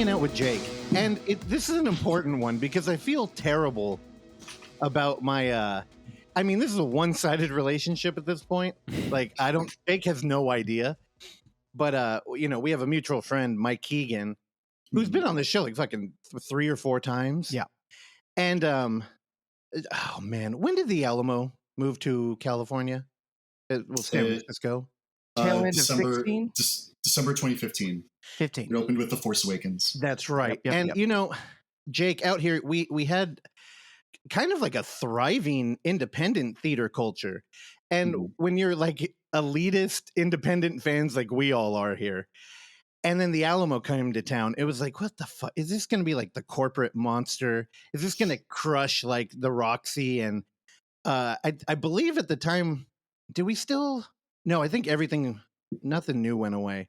hanging out with Jake, and this is an important one because I feel terrible about my. I mean, this is a one-sided relationship at this point. Like, Jake has no idea, but we have a mutual friend, Mike Keegan, who's been on this show like fucking 3 or 4 times. Yeah, and oh man, when did the Alamo move to California? San Francisco. Tail end of 16? December 2015. 15. It opened with The Force Awakens. That's right. Yep. Jake, out here, we had kind of like a thriving independent theater culture. And when you're like elitist independent fans like we all are here, and then the Alamo came to town, it was like, what the fuck? Is this going to be like the corporate monster? Is this going to crush like the Roxy? And I believe at the time, did we still... No, I think nothing new went away.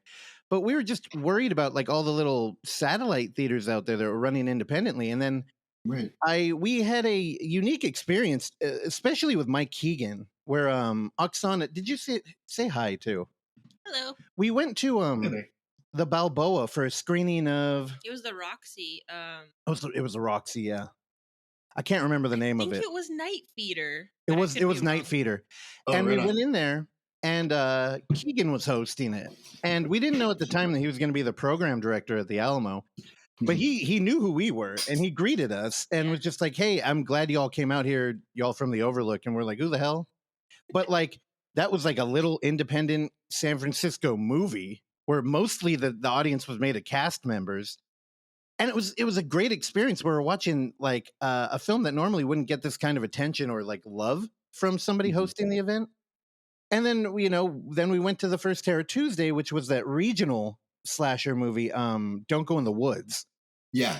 But we were just worried about like all the little satellite theaters out there that were running independently. And then we had a unique experience, especially with Mike Keegan, where Oksana, did you say hi too? Hello. We went to the Balboa for a screening of... It was the Roxy. It was the Roxy, yeah. I can't remember the name of it. I think it was Night Feeder. It was Night Feeder. Oh, and we went in there. And Keegan was hosting it. And we didn't know at the time that he was going to be the program director at the Alamo. But he knew who we were, and he greeted us and was just like, hey, I'm glad you all came out here, y'all from the Overlook. And we're like, who the hell? But like, that was like a little independent San Francisco movie where mostly the audience was made of cast members. And it was a great experience. We were watching like a film that normally wouldn't get this kind of attention or like love from somebody hosting the event. And then, then we went to the first Terror Tuesday, which was that regional slasher movie, Don't Go in the Woods. Yeah.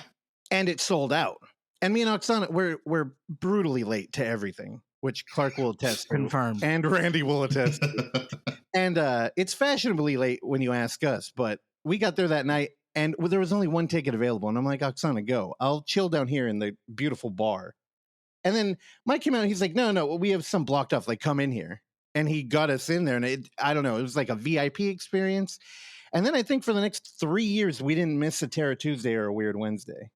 And it sold out. And me and Oksana, we're brutally late to everything, which Clark will attest to. Confirmed. And Randy will attest to. And it's fashionably late when you ask us, but we got there that night, and there was only one ticket available. And I'm like, Oksana, go. I'll chill down here in the beautiful bar. And then Mike came out, and he's like, no, we have some blocked off. Like, come in here. And he got us in there, and I don't know, it was like a VIP experience. And then I think for the next 3 years, we didn't miss a Terror Tuesday or a Weird Wednesday.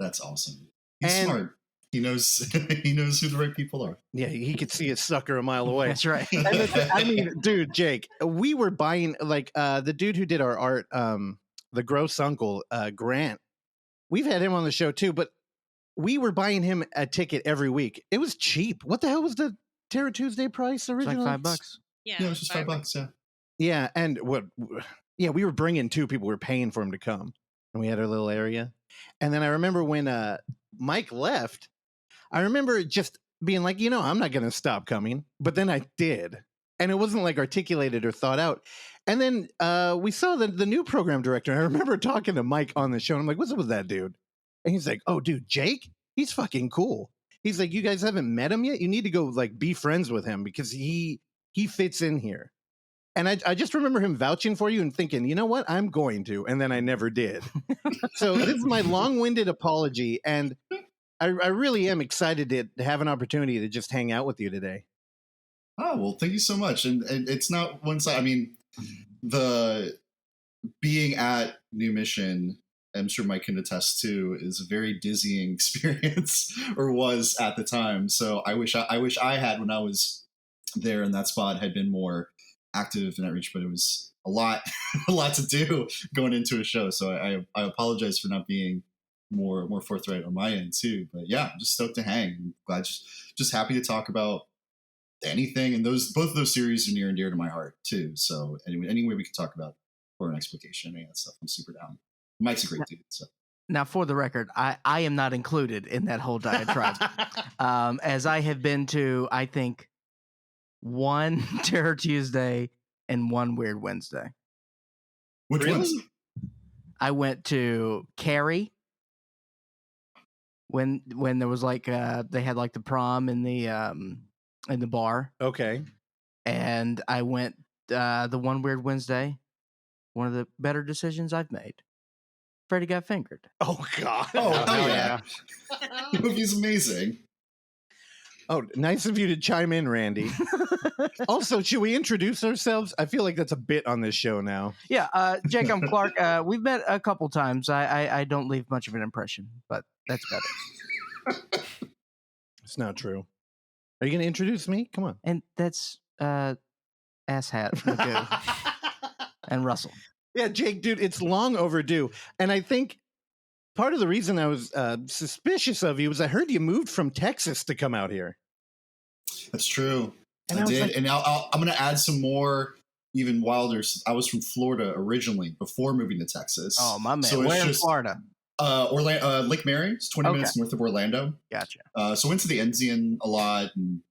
That's awesome. He's smart. He knows who the right people are. Yeah, he could see a sucker a mile away. That's right. I mean, dude, Jake, we were buying, like, the dude who did our art, the gross uncle, Grant. We've had him on the show, too, but we were buying him a ticket every week. It was cheap. What the hell was the Terror Tuesday price originally? It's like $5. Yeah, it was just $5. Yeah. Yeah, and we were bringing 2 people. We were paying for him to come, and we had our little area. And then I remember when Mike left, I remember just being like, I'm not going to stop coming. But then I did, and it wasn't like articulated or thought out. And then we saw the new program director. And I remember talking to Mike on the show, and I'm like, what's up with that dude? And he's like, oh, dude, Jake, he's fucking cool. He's like, you guys haven't met him yet? You need to go like be friends with him because he fits in here. And I just remember him vouching for you and thinking, you know what? I'm going to. And then I never did. So this is my long-winded apology. And I really am excited to have an opportunity to just hang out with you today. Oh, well, thank you so much. And it's not one side. I mean, the being at New Mission, I'm sure Mike can attest to, is a very dizzying experience, or was at the time. So I wish I had, when I was there in that spot, had been more active in outreach, but it was a lot to do going into a show. So I apologize for not being more forthright on my end too. But yeah, I'm just stoked to hang. I'm glad, just happy to talk about anything. And both of those series are near and dear to my heart too. So anyway, any way we can talk about horror and exploitation, any of that stuff, I'm super down. Mike's a great dude. So. Now, for the record, I am not included in that whole diatribe, as I have been to, I think, 1 Terror Tuesday and 1 Weird Wednesday. Which ones? I went to Carrie when there was like they had like the prom in the bar. Okay. And I went the 1 Weird Wednesday. One of the better decisions I've made. Freddy got fingered. Oh God! Oh hell yeah! The movie's amazing. Oh, nice of you to chime in, Randy. Also, should we introduce ourselves? I feel like that's a bit on this show now. Yeah, Jake, I'm Clark. We've met a couple times. I don't leave much of an impression, but that's about it. It's not true. Are you going to introduce me? Come on. And that's Asshat, Magoo, and Russell. Yeah, Jake, dude, it's long overdue. And I think part of the reason I was suspicious of you was I heard you moved from Texas to come out here. That's true. And I did. like, and I'm going to add some more even wilder. I was from Florida originally before moving to Texas. Oh, my man. So Where it's in just, Florida? Lake Mary. It's 20 minutes north of Orlando. Gotcha. So went to the Enzian a lot and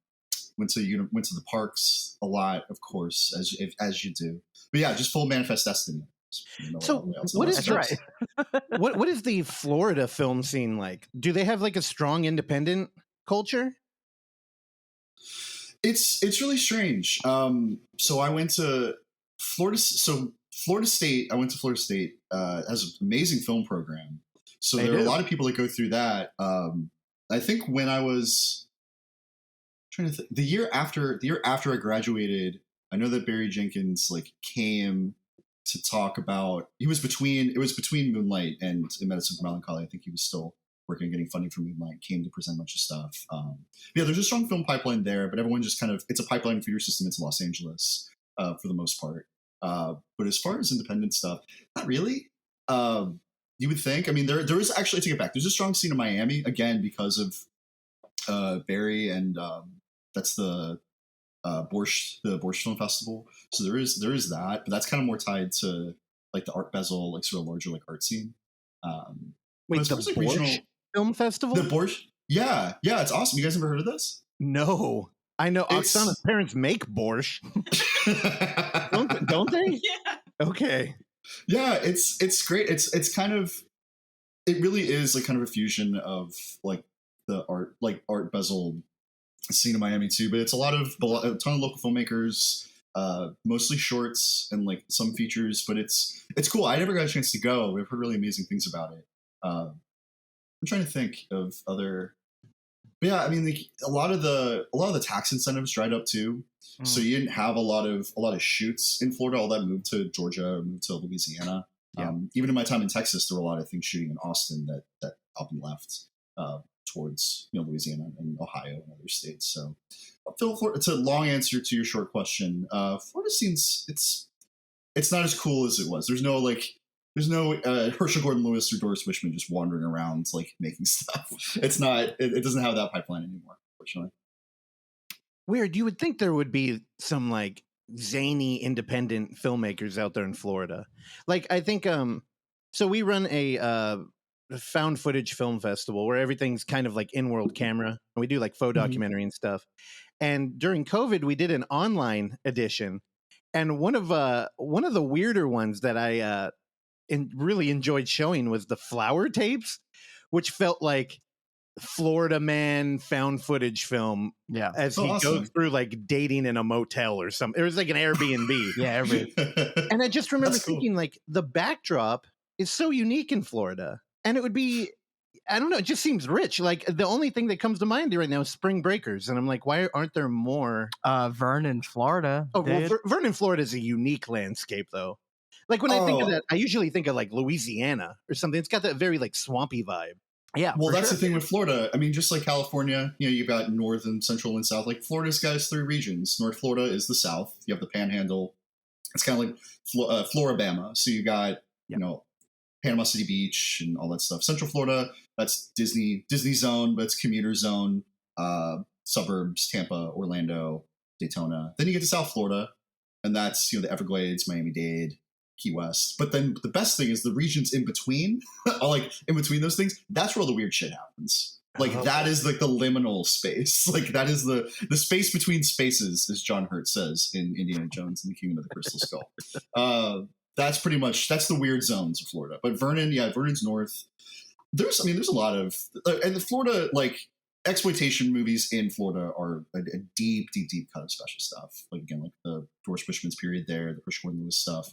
went to the parks a lot, of course, as you do. But yeah, just full Manifest Destiny. So what is what is the Florida film scene like? Do they have like a strong independent culture? It's really strange. So I went to Florida. So Florida State. I went to Florida State. Has an amazing film program. So there are a lot of people that go through that. I think when I was trying to think, the year after I graduated, I know that Barry Jenkins like came to talk about. It was between Moonlight and In Medicine for Melancholy. I think he was still working on getting funding for Moonlight. Came to present a bunch of stuff. Yeah, there's a strong film pipeline there, but everyone just kind of, it's a pipeline feeder system into Los Angeles for the most part. But as far as independent stuff, not really. You would think. I mean, there is actually, to get back, there's a strong scene in Miami again because of Barry, and that's the Borscht Film Festival. So there is that, but that's kind of more tied to like the Art Basel, like sort of larger like art scene. Wait, the like Borscht Film Festival? The Borscht, yeah, it's awesome. You guys ever heard of this? No, I know Oksana's parents make borscht. don't they? Yeah. Okay. Yeah, it's great. It's kind of, it really is like kind of a fusion of like the Art Basel scene in Miami too, but it's a ton of local filmmakers, mostly shorts and like some features, but it's cool. I never got a chance to go. We've heard really amazing things about it. I'm trying to think of other, but yeah, I mean, like, a lot of the tax incentives dried up too. So you didn't have a lot of shoots in Florida. All that moved to Georgia, moved to Louisiana. Yeah. Even in my time in Texas, there were a lot of things shooting in Austin that up and left towards Louisiana and Ohio and other states. So, it's a long answer to your short question. Florida seems it's not as cool as it was. There's no Herschel Gordon Lewis or Doris Wishman just wandering around like making stuff. It's not. It doesn't have that pipeline anymore, unfortunately. Weird. You would think there would be some like zany independent filmmakers out there in Florida. Like I think so we run a found footage film festival where everything's kind of like in-world camera, and we do like faux documentary and stuff. And during COVID we did an online edition, and one of the weirder ones that I really enjoyed showing was the Flower Tapes, which felt like Florida man found footage film. Yeah, as he goes through like dating in a motel or something. It was like an Airbnb. Yeah, and I just remember thinking like the backdrop is so unique in Florida, and it would be, I don't know, it just seems rich. Like the only thing that comes to mind right now is Spring Breakers, and I'm like, why aren't there more? Vernon, Florida. Oh, well, Vernon, Florida is a unique landscape though. Like when I think of that, I usually think of like Louisiana or something. It's got that very like swampy vibe. Yeah. Well, that's the thing with Florida. I mean, just like California, you've got North and Central and South. Like Florida's got its three regions. North Florida is the South. You have the Panhandle. It's kind of like Floribama. So you got, Panama City Beach and all that stuff. Central Florida, that's Disney zone, but it's commuter zone, suburbs, Tampa, Orlando, Daytona. Then you get to South Florida, and that's, the Everglades, Miami-Dade, Key West. But then the best thing is the regions in between, like in between those things, that's where all the weird shit happens. Like that is like the liminal space. Like that is the space between spaces, as John Hurt says in Indiana Jones and the Kingdom of the Crystal Skull. That's pretty much, that's the weird zones of Florida. But Vernon's north. There's a lot of, and the Florida, like exploitation movies in Florida are a deep, deep, deep cut of special stuff. Like again, like the Doris Wishman's period there, the Herschel Gordon Lewis stuff.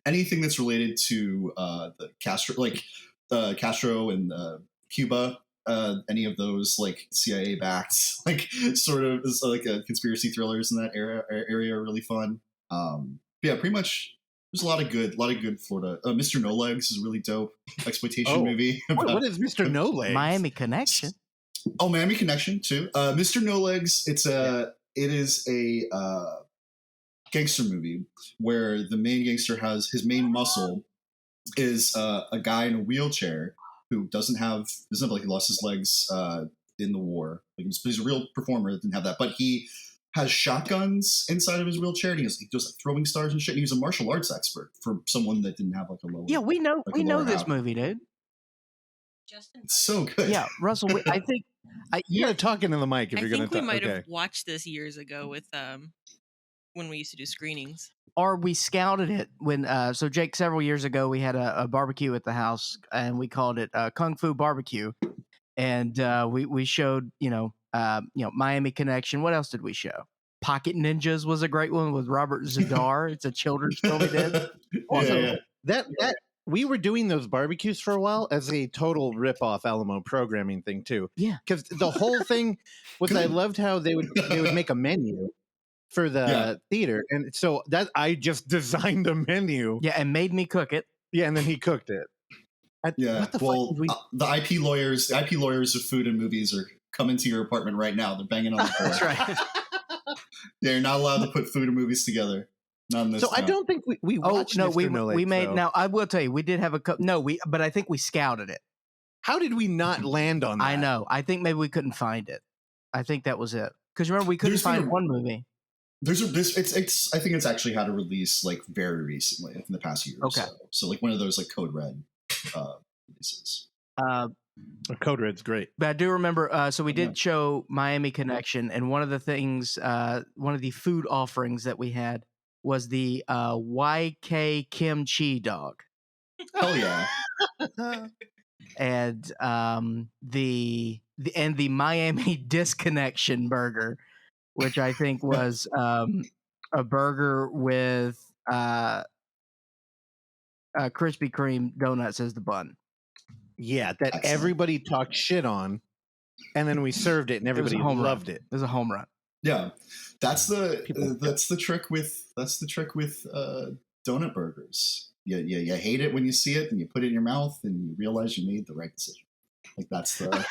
Anything that's related to the Castro, like Castro and Cuba, any of those like CIA backed like sort of like conspiracy thrillers in that area are really fun. Yeah, pretty much. There's a lot of good Florida. Mr. No Legs is a really dope exploitation movie. What is Mr. No Legs? Miami Connection. Oh, Miami Connection too. Mr. No Legs. It is a gangster movie where the main gangster has his main muscle is a guy in a wheelchair who doesn't have like he lost his legs in the war. Like he's a real performer that didn't have that, but he has shotguns inside of his wheelchair, and he does like throwing stars and shit. And he was a martial arts expert for someone that didn't have like a lower. Yeah, we know this movie, dude. It's so good. Yeah, Russell. I think you gotta talk into the mic if you're gonna talk. I think we might have watched this years ago with when we used to do screenings. Or we scouted it when so Jake, several years ago we had a barbecue at the house and we called it Kung Fu Barbecue, and we showed Miami Connection. What else did we show? Pocket Ninjas was a great one with Robert Zadar. It's a children's film we did. Also, that we were doing those barbecues for a while as a total rip-off Alamo programming thing too. Yeah, because the whole thing was I loved how they would make a menu for the theater, and so that I just designed a menu. Yeah, and made me cook it. Yeah, and then he cooked it. The IP lawyers of food and movies are coming to your apartment right now. They're banging on the door. That's right. They're not allowed to put food and movies together. Not in this. So town. I don't think we watched. No, Mr. No Legs, we made. though. Now I will tell you, we did have a but I think we scouted it. How did we not land on that? I know. I think maybe we couldn't find it. I think that was it. Because remember, we couldn't find one movie. I think it's actually had a release like very recently in the past year or so. So like one of those like Code Red releases. Code Red's great. But I do remember, so we did show Miami Connection, and one of the things, one of the food offerings that we had was the YK kimchi dog. Hell yeah. And the Miami Disconnection burger, which I think was a burger with Krispy Kreme donuts as the bun. Yeah, that Excellent. Everybody talked shit on, and then we served it, and everybody loved it. It was a home run. Yeah, that's the trick with donut burgers. You hate it when you see it, and you put it in your mouth, and you realize you made the right decision. Like that's the.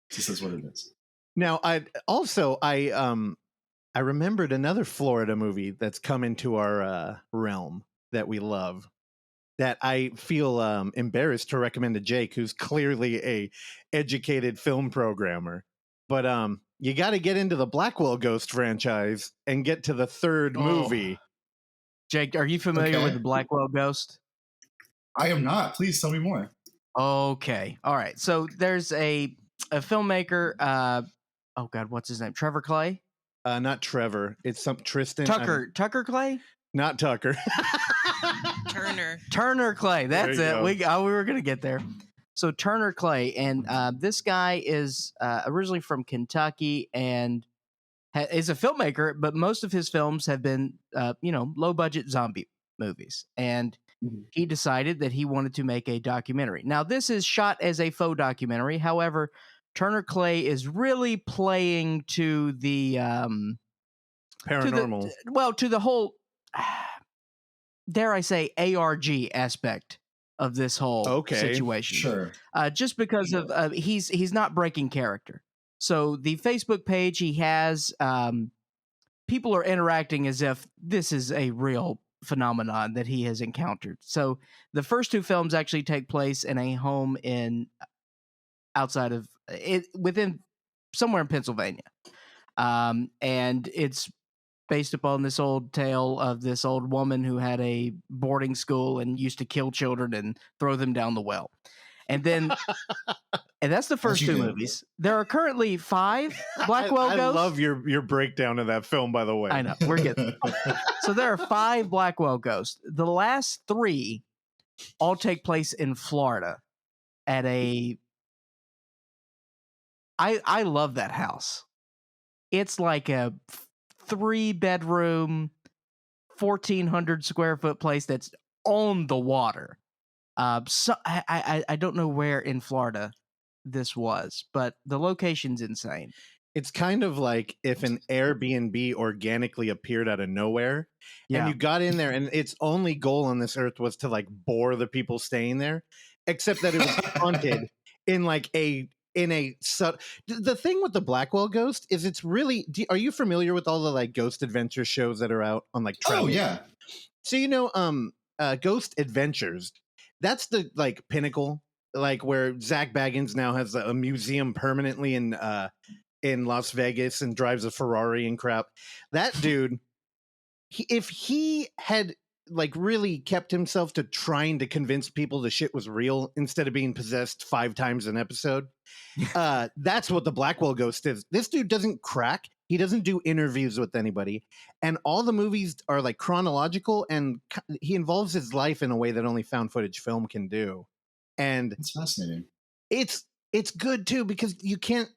This is what it is. Now, I remembered another Florida movie that's come into our realm that we love, that I feel embarrassed to recommend to Jake, who's clearly a educated film programmer. But you got to get into the Blackwell Ghost franchise and get to the third movie. Jake, are you familiar with the Blackwell Ghost? I am not. Please tell me more. Okay. All right. So there's a filmmaker. Oh God, what's his name? Trevor Clay? Not Trevor. It's some Tristan. Tucker Clay? Not Tucker. Turner Clay. That's it. Go. We were gonna get there. So Turner Clay, and this guy is originally from Kentucky and is a filmmaker, but most of his films have been low budget zombie movies. And he decided that he wanted to make a documentary. Now, this is shot as a faux documentary. However, Turner Clay is really playing to the paranormal. To the whole, dare I say, ARG aspect of this whole situation. Sure. Just because of he's not breaking character. So the Facebook page he has, people are interacting as if this is a real phenomenon that he has encountered. So the first two films actually take place in a home outside of it, within somewhere in Pennsylvania, and it's based upon this old tale of this old woman who had a boarding school and used to kill children and throw them down the well. And then, and that's the first two movies. There are currently 5 Blackwell Ghosts. I love your breakdown of that film, by the way. I know, we're getting so there are 5 Blackwell Ghosts. The last 3 all take place in Florida at a. I love that house. It's like a 3-bedroom, 1,400 square foot place that's on the water. So I don't know where in Florida this was, but the location's insane. It's kind of like if an Airbnb organically appeared out of nowhere and you got in there and its only goal on this earth was to like bore the people staying there, except that it was haunted in like the thing with the Blackwell ghost is it's really, are you familiar with all the like ghost adventure shows that are out on like travel? Oh yeah. So, Ghost Adventures, that's the like pinnacle, like where Zach Baggins now has a museum permanently in Las Vegas and drives a Ferrari and crap. That dude, if he had like really kept himself to trying to convince people the shit was real instead of being possessed 5 times an episode, that's what the Blackwell ghost is. This dude doesn't crack. He doesn't do interviews with anybody. And all the movies are like chronological, and he involves his life in a way that only found footage film can do. And it's fascinating. It's good too, because you can't,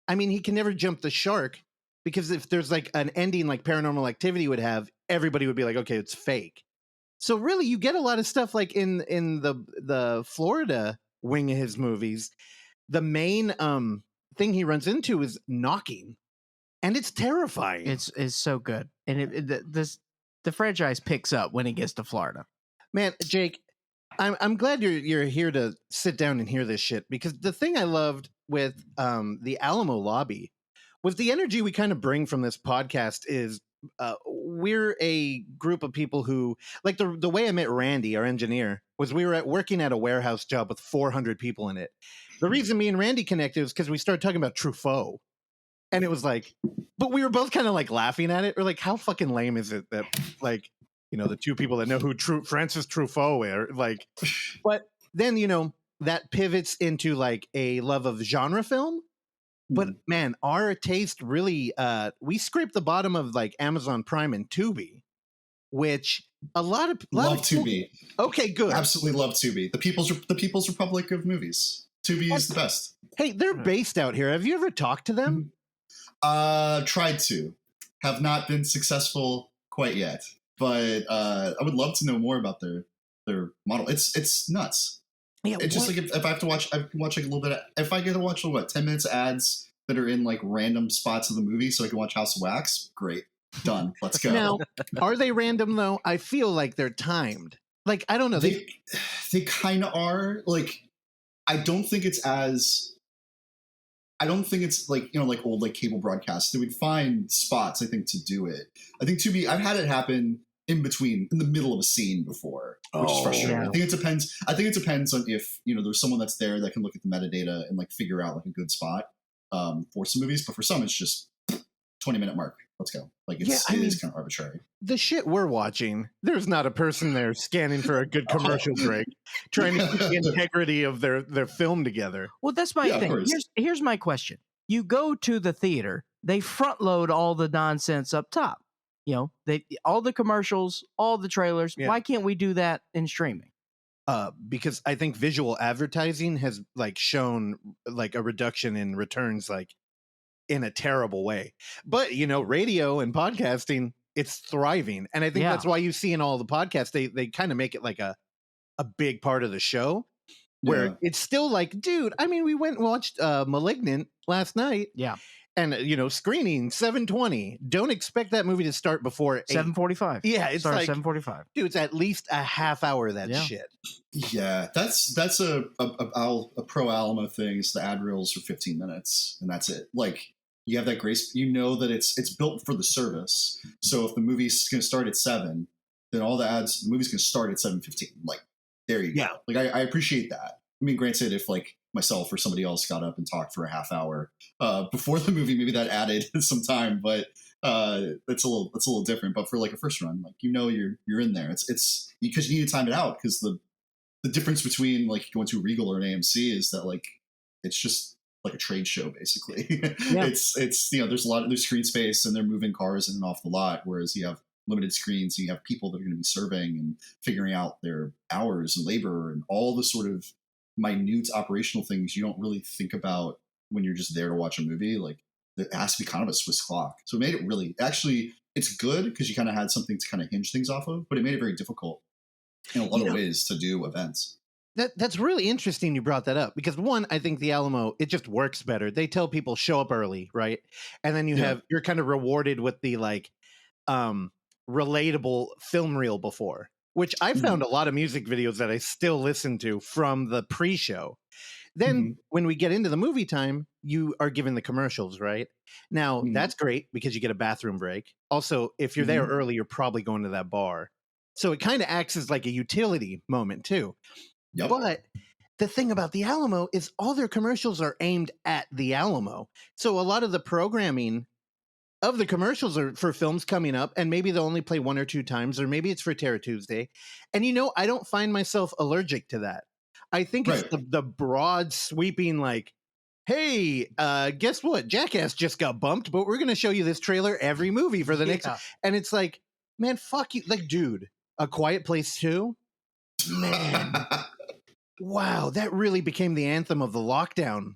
he can never jump the shark, because if there's like an ending like Paranormal Activity would have, everybody would be like, okay, it's fake. So really, you get a lot of stuff like in the Florida wing of his movies. The main thing he runs into is knocking, and it's terrifying. It's so good, and the franchise picks up when he gets to Florida. Man, Jake, I'm glad you're here to sit down and hear this shit, because the thing I loved with the Alamo lobby was the energy we kind of bring from this podcast is we're a group of people who, like the way I met Randy, our engineer, was we were working at a warehouse job with 400 people in it. The reason me and Randy connected was because we started talking about Truffaut. And it was like, but we were both kind of like laughing at it. We're like, how fucking lame is it that like, the two people that know who Francis Truffaut are, like, but then, that pivots into like a love of genre film. But man, our taste really, we scraped the bottom of like Amazon Prime and Tubi, which love Tubi. Okay, good. Absolutely love Tubi. The People's Republic of movies. Tubi is the best. Hey, they're based out here. Have you ever talked to them? Tried to. Have not been successful quite yet. But I would love to know more about their model. It's nuts. Yeah, it's just like if I have to watch, I can watch like a little bit. If I get to watch 10 minutes ads that are in like random spots of the movie, so I can watch House of Wax. Great, done. Let's go. Now, are they random though? I feel like they're timed. Like I don't know. They kind of are. Like I don't think it's like like old like cable broadcasts. They would find spots, I think, to do it. I think I've had it happen in the middle of a scene before, which is frustrating. Yeah. I think it depends on if there's someone that's there that can look at the metadata and like figure out like a good spot for some movies. But for some, it's just 20-minute mark. Let's go. Like it is kind of arbitrary. The shit we're watching, there's not a person there scanning for a good commercial break, trying to keep the integrity of their film together. Well, that's my thing. Here's my question. You go to the theater, they front load all the nonsense up top. All the commercials, all the trailers. Yeah. Why can't we do that in streaming? Because I think visual advertising has like shown like a reduction in returns, like in a terrible way. But radio and podcasting, it's thriving, and I think that's why you see in all the podcasts they kind of make it like a big part of the show, where it's still like, dude. We went and watched *Malignant* last night. Yeah. And screening 7:20. Don't expect that movie to start before 7:45. Yeah, it's like 7:45. Dude, it's at least a half hour of that shit. Yeah, that's a pro Alamo thing. Is the ad reels are 15 minutes, and that's it. Like you have that grace. That it's built for the service. So if the movie's going to start at 7, then the movie's going to start at 7:15. Like there you go. Like I appreciate that. Granted, if like myself or somebody else got up and talked for a half hour before the movie, maybe that added some time, but it's a little different. But for like a first run, like you're in there. It's because you need to time it out, because the difference between like going to a Regal or an AMC is that like it's just like a trade show basically. Yeah. It's there's screen space and they're moving cars in and off the lot, whereas you have limited screens and you have people that are going to be serving and figuring out their hours and labor and all the sort of minute operational things you don't really think about when you're just there to watch a movie. Like it has to be kind of a Swiss clock. So it made it it's good because you kind of had something to kind of hinge things off of, but it made it very difficult in a lot of ways to do events. That's really interesting you brought that up, because one, I think the Alamo, it just works better. They tell people show up early, right? And then you're kind of rewarded with the like relatable film reel before, which I found a lot of music videos that I still listen to from the pre-show. Then when we get into the movie time, you are given the commercials, right? Now that's great because you get a bathroom break. Also, if you're there early, you're probably going to that bar. So it kind of acts as like a utility moment too. Yep. But the thing about the Alamo is all their commercials are aimed at the Alamo. So a lot of the programming of the commercials are for films coming up, and maybe they'll only play 1 or 2 times, or maybe it's for Terror Tuesday. And I don't find myself allergic to that. I think it's the broad sweeping like, hey, guess what? Jackass just got bumped, but we're going to show you this trailer every movie for the next. And it's like, man, fuck you. Like, dude, A Quiet Place 2? Man. Wow, that really became the anthem of the lockdown.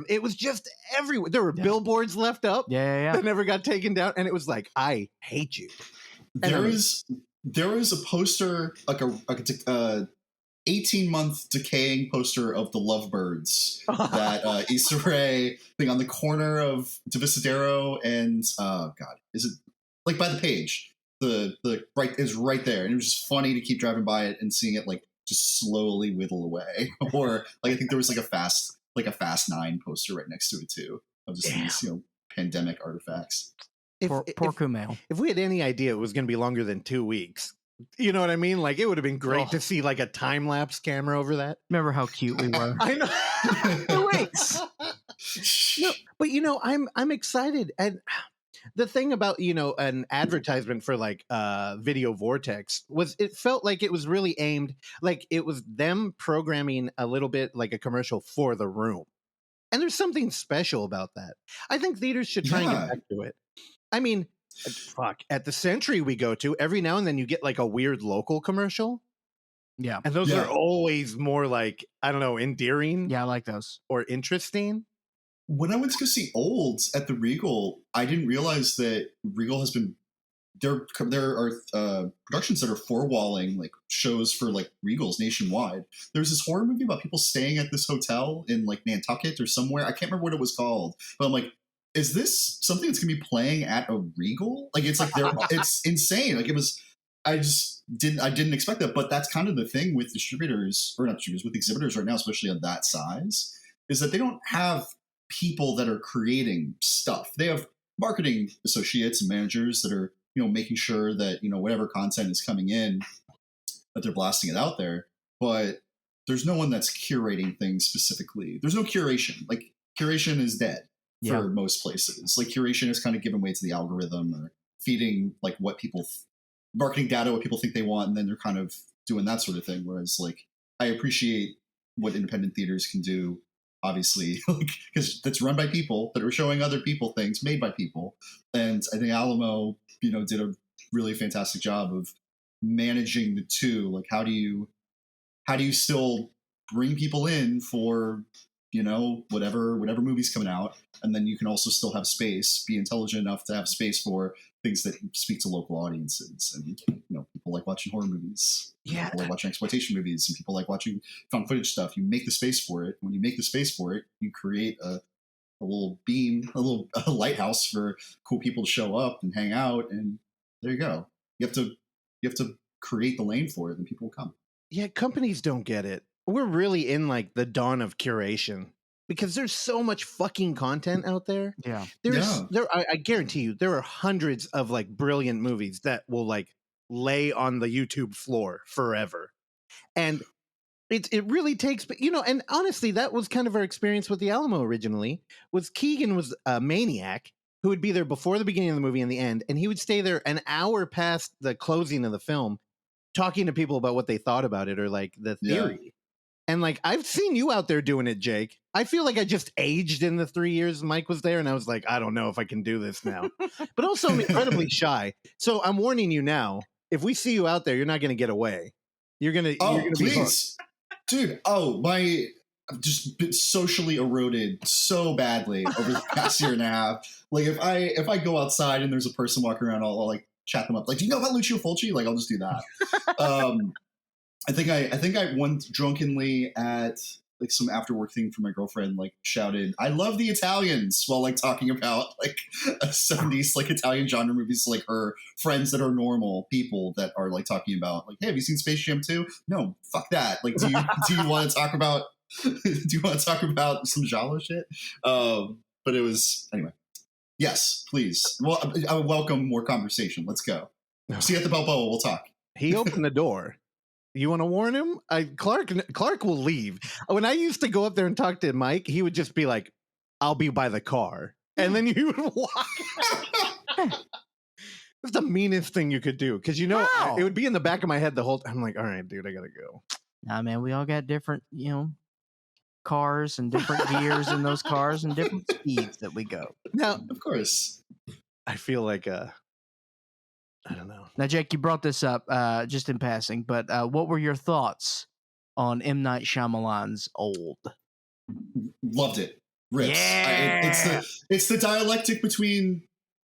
It was just everywhere. There were billboards left up that never got taken down, and it was like, I hate you. There is a poster, like a 18-month decaying poster of the Lovebirds that Issa Rae thing on the corner of Divisadero and is it like by the page? The right is right there, and it was just funny to keep driving by it and seeing it like just slowly whittle away. Or like I think there was like a Fast 9 poster right next to it too of just these pandemic artifacts. Poor Kumail. If we had any idea it was going to be longer than 2 weeks, you know what I mean? Like it would have been great to see like a time lapse camera over that. Remember how cute we were? I know. 2 weeks. No, but I'm excited. And the thing about an advertisement for like Video Vortex was it felt like it was really aimed, like it was them programming a little bit like a commercial for the room, and there's something special about that. I think theaters should try and get back to it. I mean, fuck, at the Century we go to, every now and then you get like a weird local commercial, and those are always more like, I don't know, endearing. I like those, or interesting. When I went to go see Olds at the Regal, I didn't realize that Regal has been there are productions that are forewalling like shows for like Regals nationwide. There was this horror movie about people staying at this hotel in like Nantucket or somewhere. I can't remember what it was called, but I'm like, is this something that's gonna be playing at a Regal? Like it's like it's insane. Like it was. I didn't expect that, but that's kind of the thing with distributors, or not distributors, with exhibitors right now, especially of that size, is that they don't have people that are creating stuff. They have marketing associates and managers that are, making sure that, whatever content is coming in, that they're blasting it out there. But there's no one that's curating things specifically. There's no curation. Like curation is dead for most places. Like curation is kind of given way to the algorithm or feeding like what people, marketing data, what people think they want. And then they're kind of doing that sort of thing. Whereas like, I appreciate what independent theaters can do, obviously, because that's run by people that are showing other people things made by people. And I think Alamo, did a really fantastic job of managing the two. Like, how do you still bring people in for, whatever movie's coming out, and then you can also still have space, be intelligent enough to have space for things that speak to local audiences. And people like watching horror movies, people like watching exploitation movies, and people like watching found footage stuff. You make the space for it. When you make the space for it, you create a little beam, a lighthouse for cool people to show up and hang out, and there you go. You have to create the lane for it, and people will come. Yeah, companies don't get it. We're really in like the dawn of curation, because there's so much fucking content out there. Yeah. I guarantee you there are hundreds of like brilliant movies that will like lay on the YouTube floor forever. And it really takes, and honestly, that was kind of our experience with the Alamo originally. Was Keegan was a maniac who would be there before the beginning of the movie and the end, and he would stay there an hour past the closing of the film talking to people about what they thought about it or like the theory. Yeah. And like, I've seen you out there doing it, Jake. I feel like I just aged in the 3 years Mike was there, and I was like, I don't know if I can do this now. But also I'm incredibly shy. So I'm warning you now, if we see you out there, you're not going to get away. You're going to be hooked. Dude, I've just been socially eroded so badly over the past year and a half. Like if I go outside and there's a person walking around, I'll like chat them up. Like, do you know about Lucio Fulci? Like, I'll just do that. I think I once drunkenly at like some after work thing for my girlfriend, like shouted, "I love the Italians," while like talking about like a 70s like Italian genre movies, like her friends that are normal people that are like talking about like, "Hey, have you seen Space Jam 2?" No, fuck that. Like, do you want to talk about some giallo shit? But it was anyway. Yes, please. Well, I would welcome more conversation. Let's go. See you at the Balboa. We'll talk. He opened the door. You want to warn him? Clark will leave. When I used to go up there and talk to Mike, he would just be like, "I'll be by the car," and then you would walk. That's the meanest thing you could do, because it would be in the back of my head the whole time. I'm like, all right, dude, I gotta go. Nah, man, we all got different, cars and different gears in those cars and different speeds that we go. Now, of course, I feel like I don't know. Now, Jake, you brought this up just in passing, but what were your thoughts on M. Night Shyamalan's Old? Loved it. Rips. Yeah. It's the dialectic between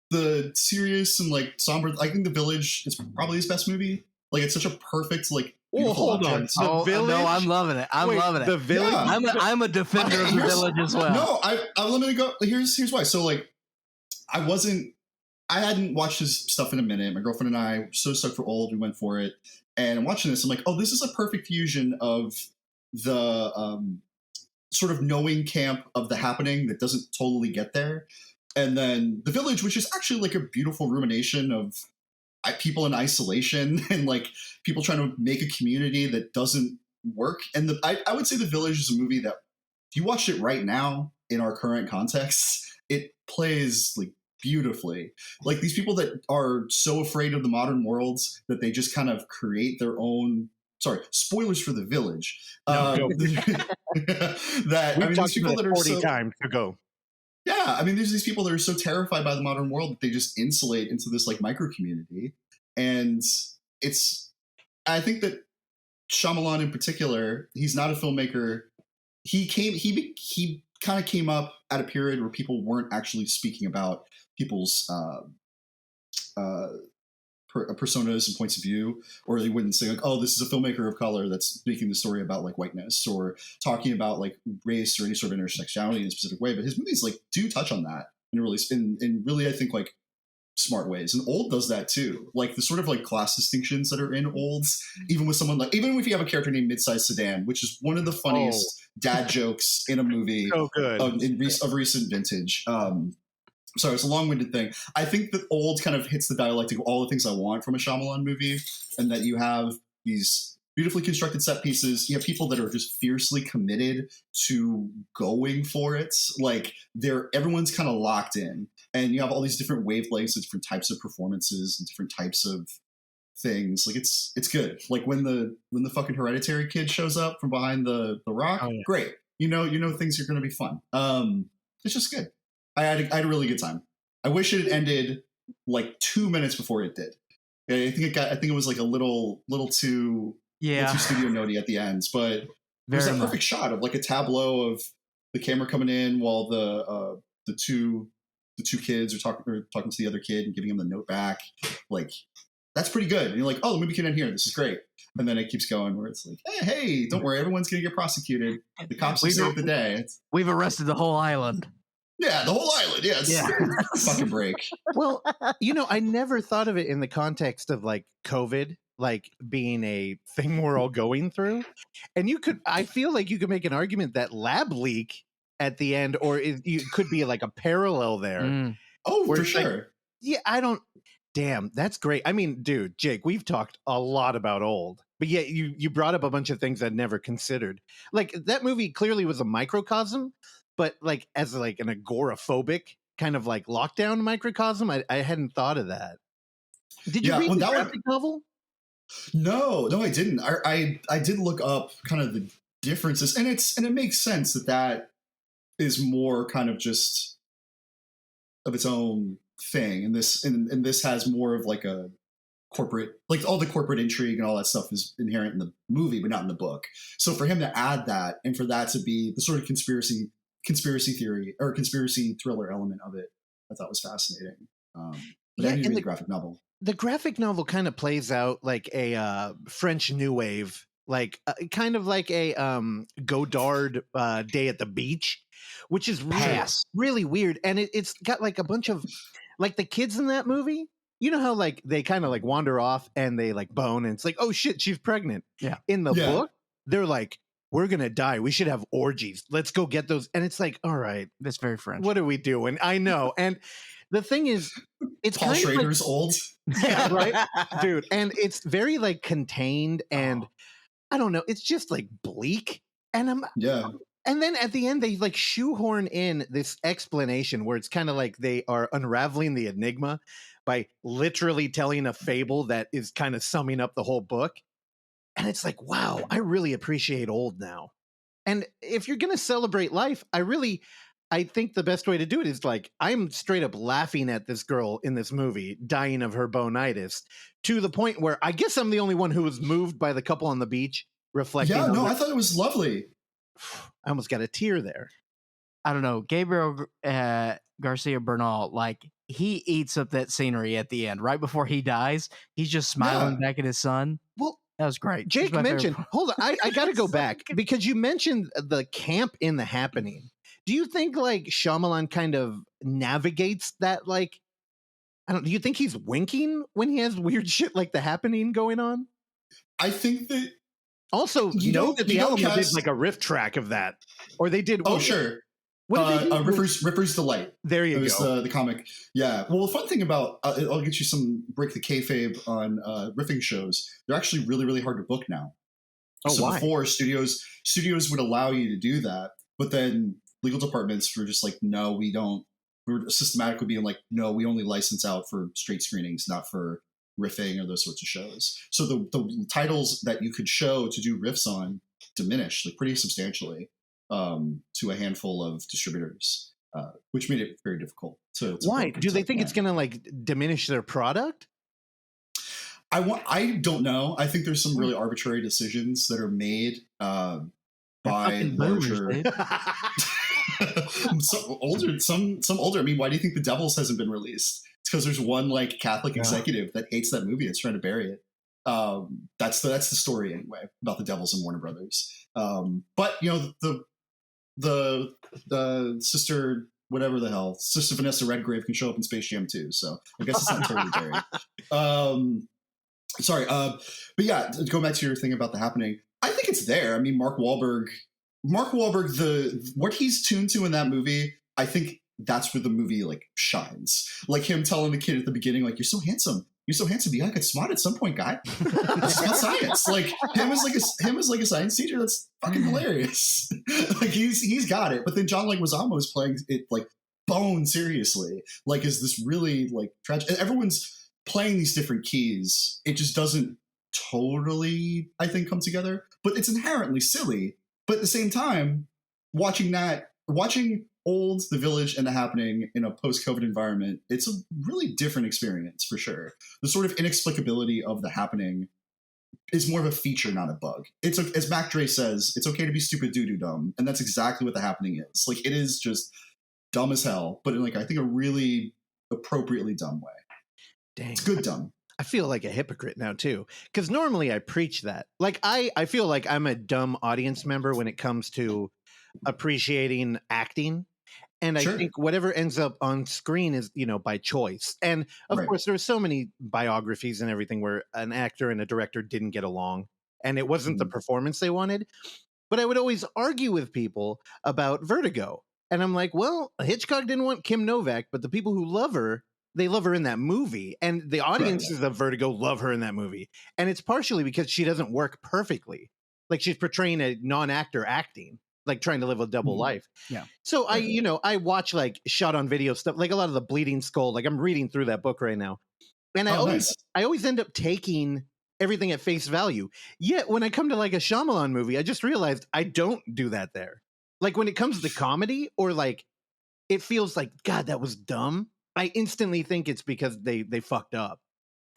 the serious and like somber. I think The Village is probably his best movie. Like, it's such a perfect like. Hold on. The Village? No, I'm loving it. I'm loving it. The Village. Yeah. I'm a defender of The Village as well. No, I'm limited to go. Here's why. So like, I hadn't watched his stuff in a minute. My girlfriend and I were so stoked for Old. We went for it. And I'm watching this. I'm like, oh, this is a perfect fusion of the sort of knowing camp of The Happening that doesn't totally get there. And then The Village, which is actually like a beautiful rumination of people in isolation and like people trying to make a community that doesn't work. And I would say The Village is a movie that if you watched it right now in our current context, it plays like beautifully. Like these people that are so afraid of the modern worlds that they just kind of create their own. Sorry, spoilers for The Village. These people that are 40 times to go. Yeah, I mean, there's these people that are so terrified by the modern world that they just insulate into this like micro community, and I think that Shyamalan in particular, he's not a filmmaker. He kind of came up at a period where people weren't actually speaking about people's personas and points of view, or they wouldn't say like, oh, this is a filmmaker of color that's making the story about like whiteness or talking about like race or any sort of intersectionality in a specific way. But his movies like do touch on that in really I think like smart ways. And Old does that too. Like the sort of like class distinctions that are in Olds, even if you have a character named Midsize Sedan, which is one of the funniest dad jokes in a movie so good. of recent vintage. Sorry, it's a long-winded thing. I think that Old kind of hits the dialectic of all the things I want from a Shyamalan movie, and that you have these beautifully constructed set pieces. You have people that are just fiercely committed to going for it. Like everyone's kind of locked in, and you have all these different wavelengths of different types of performances and different types of things. Like it's good. Like when the fucking Hereditary kid shows up from behind the rock, great. You know things are going to be fun. It's just good. I had a really good time. I wish it had ended like 2 minutes before it did. I think it was like a little too studio notey at the end, but there's that perfect shot of like a tableau of the camera coming in while the two kids are talking to the other kid and giving him the note back. Like that's pretty good. And you're like, oh, the movie can end here. This is great. And then it keeps going where it's like, hey, don't worry, everyone's gonna get prosecuted. The cops will save the day. We've arrested the whole island. Yeah, the whole island. Yeah, fucking break. Well, I never thought of it in the context of like COVID, like being a thing we're all going through. And I feel like you could make an argument that Lab Leak at the end, or it could be like a parallel there. Mm. Oh, for sure. Like, damn, that's great. I mean, dude, Jake, we've talked a lot about Old, but yet you brought up a bunch of things I'd never considered. Like that movie clearly was a microcosm, but like as like an agoraphobic kind of like lockdown microcosm, I hadn't thought of that. Did you read the graphic novel? No, I didn't. I did look up kind of the differences, and it makes sense that is more kind of just of its own thing, and this has more of like a corporate, like all the corporate intrigue and all that stuff is inherent in the movie, but not in the book. So for him to add that, and for that to be the sort of conspiracy theory or conspiracy thriller element of it, I thought was fascinating. But I didn't read the graphic novel. The graphic novel kind of plays out like a French New Wave like kind of like a Godard Day at the Beach, which is really weird. And it's got like a bunch of like the kids in that movie. You know how like they kind of like wander off and they like bone and it's like, oh shit, she's pregnant. Yeah. In the book, they're like, we're gonna die. We should have orgies. Let's go get those. And it's like, all right, That's very French. what are we doing? I know. And the thing is, it's Paul kind Schrader's of old. yeah, right, dude. And it's very like contained, and I don't know. It's just like bleak. And and then at the end, they like shoehorn in this explanation where it's kind of like they are unraveling the enigma by literally telling a fable that is kind of summing up the whole book. And it's like, wow, I really appreciate old now. And if you're going to celebrate life, I think the best way to do it is like, I'm straight up laughing at this girl in this movie dying of her bonitis to the point where I guess I'm the only one who was moved by the couple on the beach reflecting. Yeah, no, I thought it was lovely. I almost got a tear there. I don't know. Gabriel Garcia Bernal, like he eats up that scenery at the end, right before he dies. He's just smiling back at his son. Well, that was great. Jake mentioned, hold on, I got to go back because you mentioned the camp in The Happening. Do you think like Shyamalan kind of navigates that? Like, do you think he's winking when he has weird shit like The Happening going on? I think that also that the Alamo did like a riff track of that, or they did. Oh, sure. What did they do? Ripper's Delight. There you go. It was the comic. Yeah. Well, the fun thing about I'll get you some break the kayfabe on riffing shows. They're actually really, really hard to book now. Oh, so why? Before studios would allow you to do that, but then legal departments were just like, no, we don't. We're systematically being like, no, we only license out for straight screenings, not for riffing or those sorts of shows. So the titles that you could show to do riffs on diminished like pretty substantially to a handful of distributors, which made it very difficult. Why do they think it's going to like diminish their product? I don't know. I think there's some really arbitrary decisions that are made by larger. some older. I mean, why do you think The Devils hasn't been released? It's because there's one like Catholic executive that hates that movie. It's trying to bury it. That's the story anyway about The Devils and Warner Brothers. But you know the sister, whatever the hell, Sister Vanessa Redgrave can show up in Space Jam 2. So I guess it's not totally buried. Sorry. But yeah, going back to your thing about The Happening, I think it's there. I mean, Mark Wahlberg, what he's tuned to in that movie, I think that's where the movie like shines. Like him telling the kid at the beginning, like, you're so handsome. You gotta get smart at some point, guy. It's about science. Like him as like a science teacher. That's fucking hilarious. Like he's got it. But then John Leguizamo is playing it like bone seriously. Like is this really like tragic? And everyone's playing these different keys. It just doesn't totally, I think, come together. But it's inherently silly. But at the same time, watching old The Village and The Happening in a post-COVID environment, it's a really different experience for sure. The sort of inexplicability of The Happening is more of a feature, not a bug. It's as Mac Dre says, it's okay to be stupid doo-doo dumb, and that's exactly what The Happening is. Like it is just dumb as hell, but in like I think a really appropriately dumb way. Dang, it's good dumb. I feel like a hypocrite now too, because normally I preach that. Like I feel like I'm a dumb audience member when it comes to appreciating acting. And I think whatever ends up on screen is, by choice. And of course, there's so many biographies and everything where an actor and a director didn't get along and it wasn't the performance they wanted. But I would always argue with people about Vertigo. And I'm like, well, Hitchcock didn't want Kim Novak, but the people who love her, they love her in that movie. And the audiences of Vertigo love her in that movie. And it's partially because she doesn't work perfectly. Like she's portraying a non-actor acting. Like trying to live a double life. Yeah. So I watch like shot on video stuff, like a lot of the Bleeding Skull. Like I'm reading through that book right now. And I always end up taking everything at face value. Yet when I come to like a Shyamalan movie, I just realized I don't do that there. Like when it comes to comedy or like it feels like, God, that was dumb. I instantly think it's because they fucked up.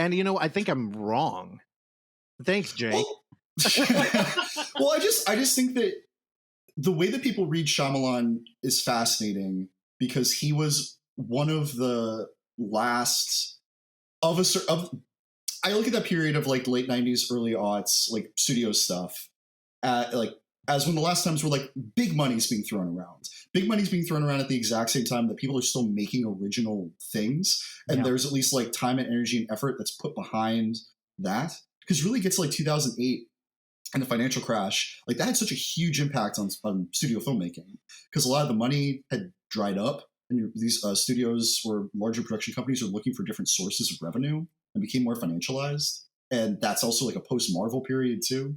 And I think I'm wrong. Thanks, Jake. Well, I just think that the way that people read Shyamalan is fascinating because he was one of the last of I look at that period of like late 90s, early aughts, like studio stuff, like as one of the last times where like big money's being thrown around. Big money's being thrown around at the exact same time that people are still making original things. And there's at least like time and energy and effort that's put behind that. Because really gets like 2008 and the financial crash, like that had such a huge impact on studio filmmaking. Because a lot of the money had dried up. And these studios or larger production companies are looking for different sources of revenue and became more financialized. And that's also like a post-Marvel period too.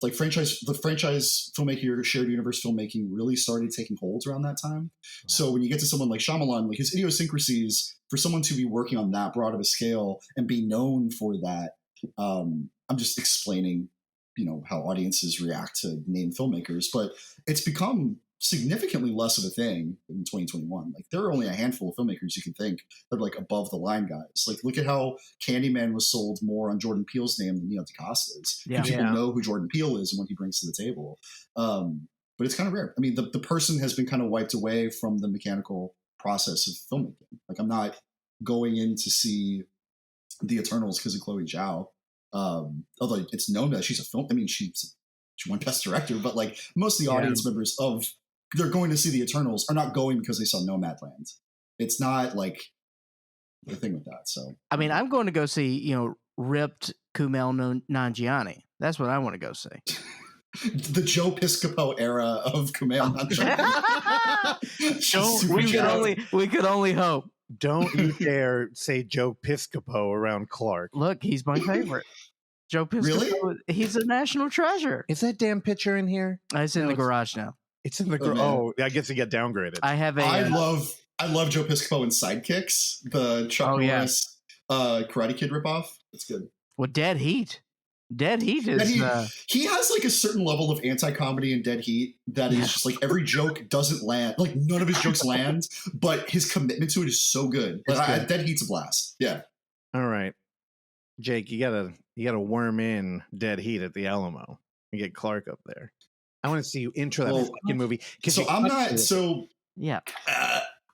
Like the franchise filmmaking, shared universe filmmaking really started taking hold around that time. So when you get to someone like Shyamalan, like his idiosyncrasies, for someone to be working on that broad of a scale and be known for that, I'm just explaining, how audiences react to named filmmakers, but it's become significantly less of a thing in 2021. Like there are only a handful of filmmakers you can think that are like above the line guys. Like look at how Candyman was sold more on Jordan Peele's name than Neil DaCosta's. Yeah. People know who Jordan Peele is and what he brings to the table. But it's kind of rare. I mean, the person has been kind of wiped away from the mechanical process of filmmaking. Like I'm not going in to see The Eternals because of Chloe Zhao. Although it's known that she's a film. I mean, she won Best Director, but like most of the audience members of they're going to see The Eternals are not going because they saw Nomadland. It's not like the thing with that. So I mean, I'm going to go see, ripped Kumail Nanjiani. That's what I want to go see. The Joe Piscopo era of Kumail Nanjiani. We could only hope. Don't you dare say Joe Piscopo around Clark. Look, he's my favorite. Joe Piscopo. Really? He's a national treasure. Is that damn picture in here? It's in the garage now. It's in the garage. Oh, I guess it got downgraded. I have a. I love Joe Piscopo in Sidekicks, the Chuck Norris Karate Kid ripoff. It's good. Well, Dead Heat. Dead Heat is. He has like a certain level of anti-comedy in Dead Heat that is just like every joke doesn't land. Like none of his jokes land, but his commitment to it is so good. Like, Dead Heat's a blast. Yeah. All right, Jake, you gotta worm in Dead Heat at the Alamo and get Clark up there. I want to see you intro that fucking movie. So I'm not. So yeah.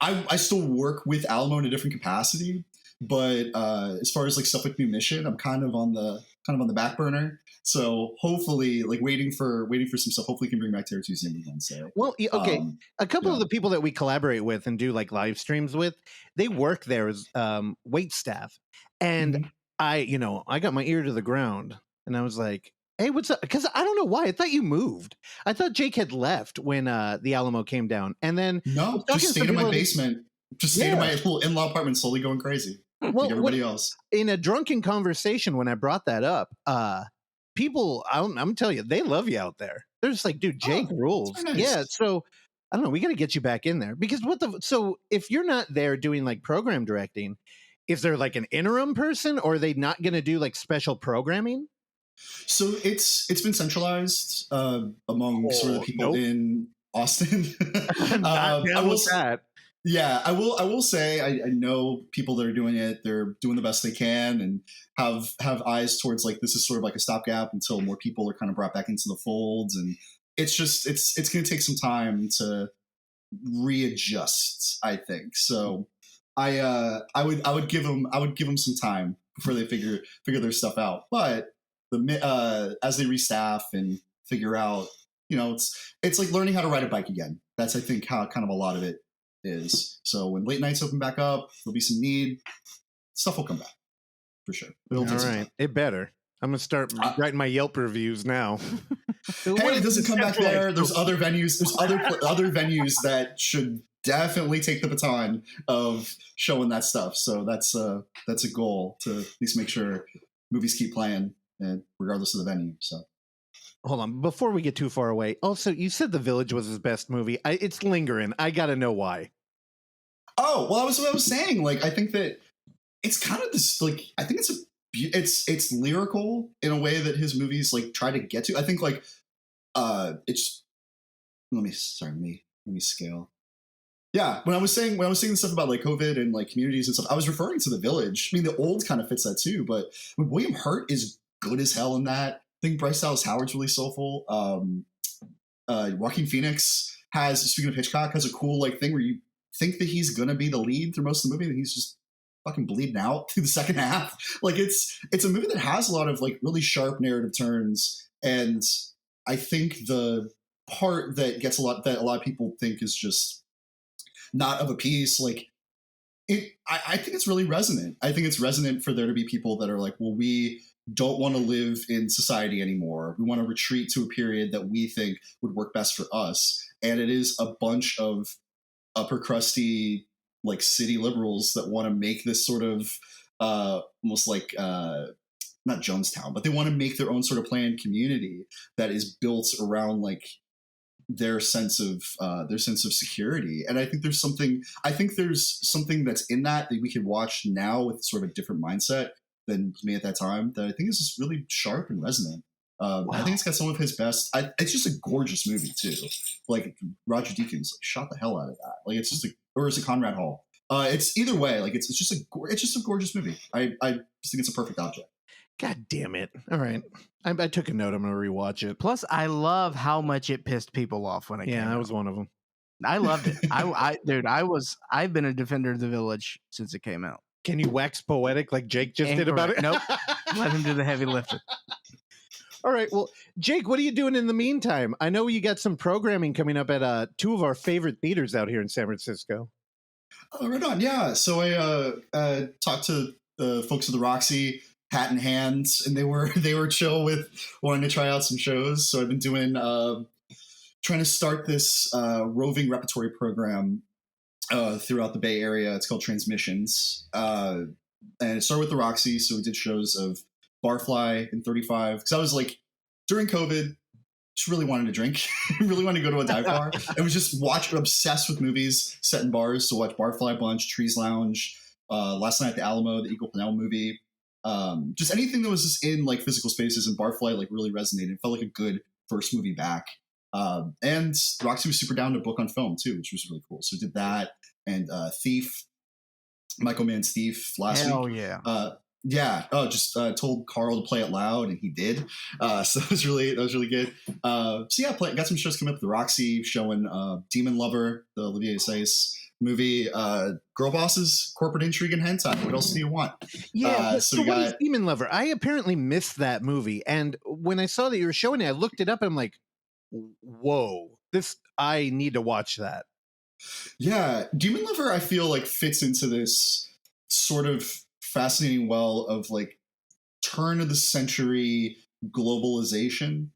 I still work with Alamo in a different capacity, but as far as like stuff with New Mission, I'm kind of on the back burner. So hopefully, like waiting for some stuff. Hopefully, can bring back Terror Tuesday and Wednesday. Well, okay. A couple of the people that we collaborate with and do like live streams with, they work there as wait staff, and I got my ear to the ground, and I was like, "Hey, what's up?" Because I don't know why. I thought you moved. I thought Jake had left when the Alamo came down, and then no, just stayed in my basement. Just stayed in my little in-law apartment, slowly going crazy. Well, like everybody else. In a drunken conversation, when I brought that up, people, I'm telling you, they love you out there. They're just like, dude, Jake rules. Nice. Yeah, so I don't know. We got to get you back in there because so if you're not there doing like program directing, is there like an interim person, or are they not going to do like special programming? So it's been centralized among sort of the people in Austin. I will say I know people that are doing it. They're doing the best they can and have eyes towards like this is sort of like a stopgap until more people are kind of brought back into the folds. And it's going to take some time to readjust, I think. So I would give them some time before they figure their stuff out. But as they restaff and figure out, it's like learning how to ride a bike again. That's I think how kind of a lot of it is. So when late nights open back up, there'll be some need. Stuff will come back for sure. All right, it better. I'm gonna start writing my Yelp reviews now. Hey, it doesn't come back there. There's other venues. There's other venues that should definitely take the baton of showing that stuff. So that's a goal to at least make sure movies keep playing, and regardless of the venue. So. Hold on, before we get too far away. Also, you said The Village was his best movie. It's lingering. I gotta know why. Oh, well, I was saying. Like, I think that it's kind of this. Like, I think it's lyrical in a way that his movies like try to get to. I think like it's. Let me scale. Yeah, when I was saying stuff about like COVID and like communities and stuff, I was referring to The Village. I mean, The Old kind of fits that too. But William Hurt is good as hell in that. I think Bryce Dallas Howard's really soulful. Joaquin Phoenix has, speaking of Hitchcock, has a cool like thing where you think that he's gonna be the lead through most of the movie, and he's just fucking bleeding out through the second half. Like it's a movie that has a lot of like really sharp narrative turns, and I think the part that gets a lot of people think is just not of a piece, like I think it's really resonant. I think it's resonant for there to be people that are like, well, we don't want to live in society anymore. We want to retreat to a period that we think would work best for us. And it is a bunch of upper crusty, like city liberals that want to make this sort of almost like not Jonestown, but they want to make their own sort of planned community that is built around like their sense of security. And I think there's something that's in that we can watch now with sort of a different mindset than me at that time, that I think is just really sharp and resonant. Wow. I think it's got some of his best. It's just a gorgeous movie too. Like Roger Deakins shot the hell out of that. Like it's just or is it Conrad Hall? It's either way. Like it's just a gorgeous movie. I just think it's a perfect object. God damn it! All right, I took a note. I'm gonna rewatch it. Plus, I love how much it pissed people off when it came out. Yeah, I was one of them. I loved it. I've been a defender of the village since it came out. Can you wax poetic like Jake just did about it? Nope. Let him do the heavy lifting. All right. Well, Jake, what are you doing in the meantime? I know you got some programming coming up at two of our favorite theaters out here in San Francisco. Oh, right on. Yeah. So I talked to the folks at the Roxy, hat in hand, and they were chill with wanting to try out some shows. So I've been doing trying to start this roving repertory program throughout the Bay Area. It's called Transmissions, and it started with the Roxy. So we did shows of Barfly and 35, because I was like, during COVID, just really wanted to drink, really wanted to go to a dive bar, and was just obsessed with movies set in bars. So watch Barfly a bunch, Trees Lounge, last night at the Alamo, the Eagle Pinnell movie, just anything that was just in like physical spaces, and Barfly like really resonated. It felt like a good first movie back. And Roxy was super down to book on film too, which was really cool. So we did that, and Thief, Michael Mann's Thief last week. Hell yeah. Yeah. Oh, just told Carl to play it loud, and he did. So that was really good. So yeah, got some shows coming up with the Roxy, showing Demonlover, the Olivier Assayas movie, Girl Bosses, Corporate Intrigue, and Hentai. What else do you want? Yeah. So what is Demonlover? I apparently missed that movie, and when I saw that you were showing it, I looked it up, and I'm like, whoa, I need to watch that. Yeah, Demonlover, I feel like fits into this sort of fascinating well of like turn of the century globalization,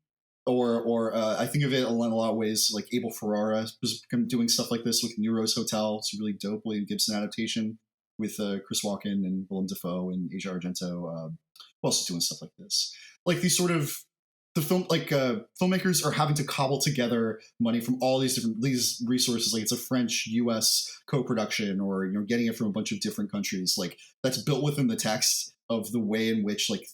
or I think of it in a lot of ways like Abel Ferrara was doing stuff like this with New Rose Hotel. It's a really dope William Gibson adaptation with Chris Walken and Willem Dafoe and Asia Argento. Who else is doing stuff like this? Like these sort of filmmakers are having to cobble together money from all these resources. Like it's a French-U.S. co-production, or getting it from a bunch of different countries. Like that's built within the text of the way in which like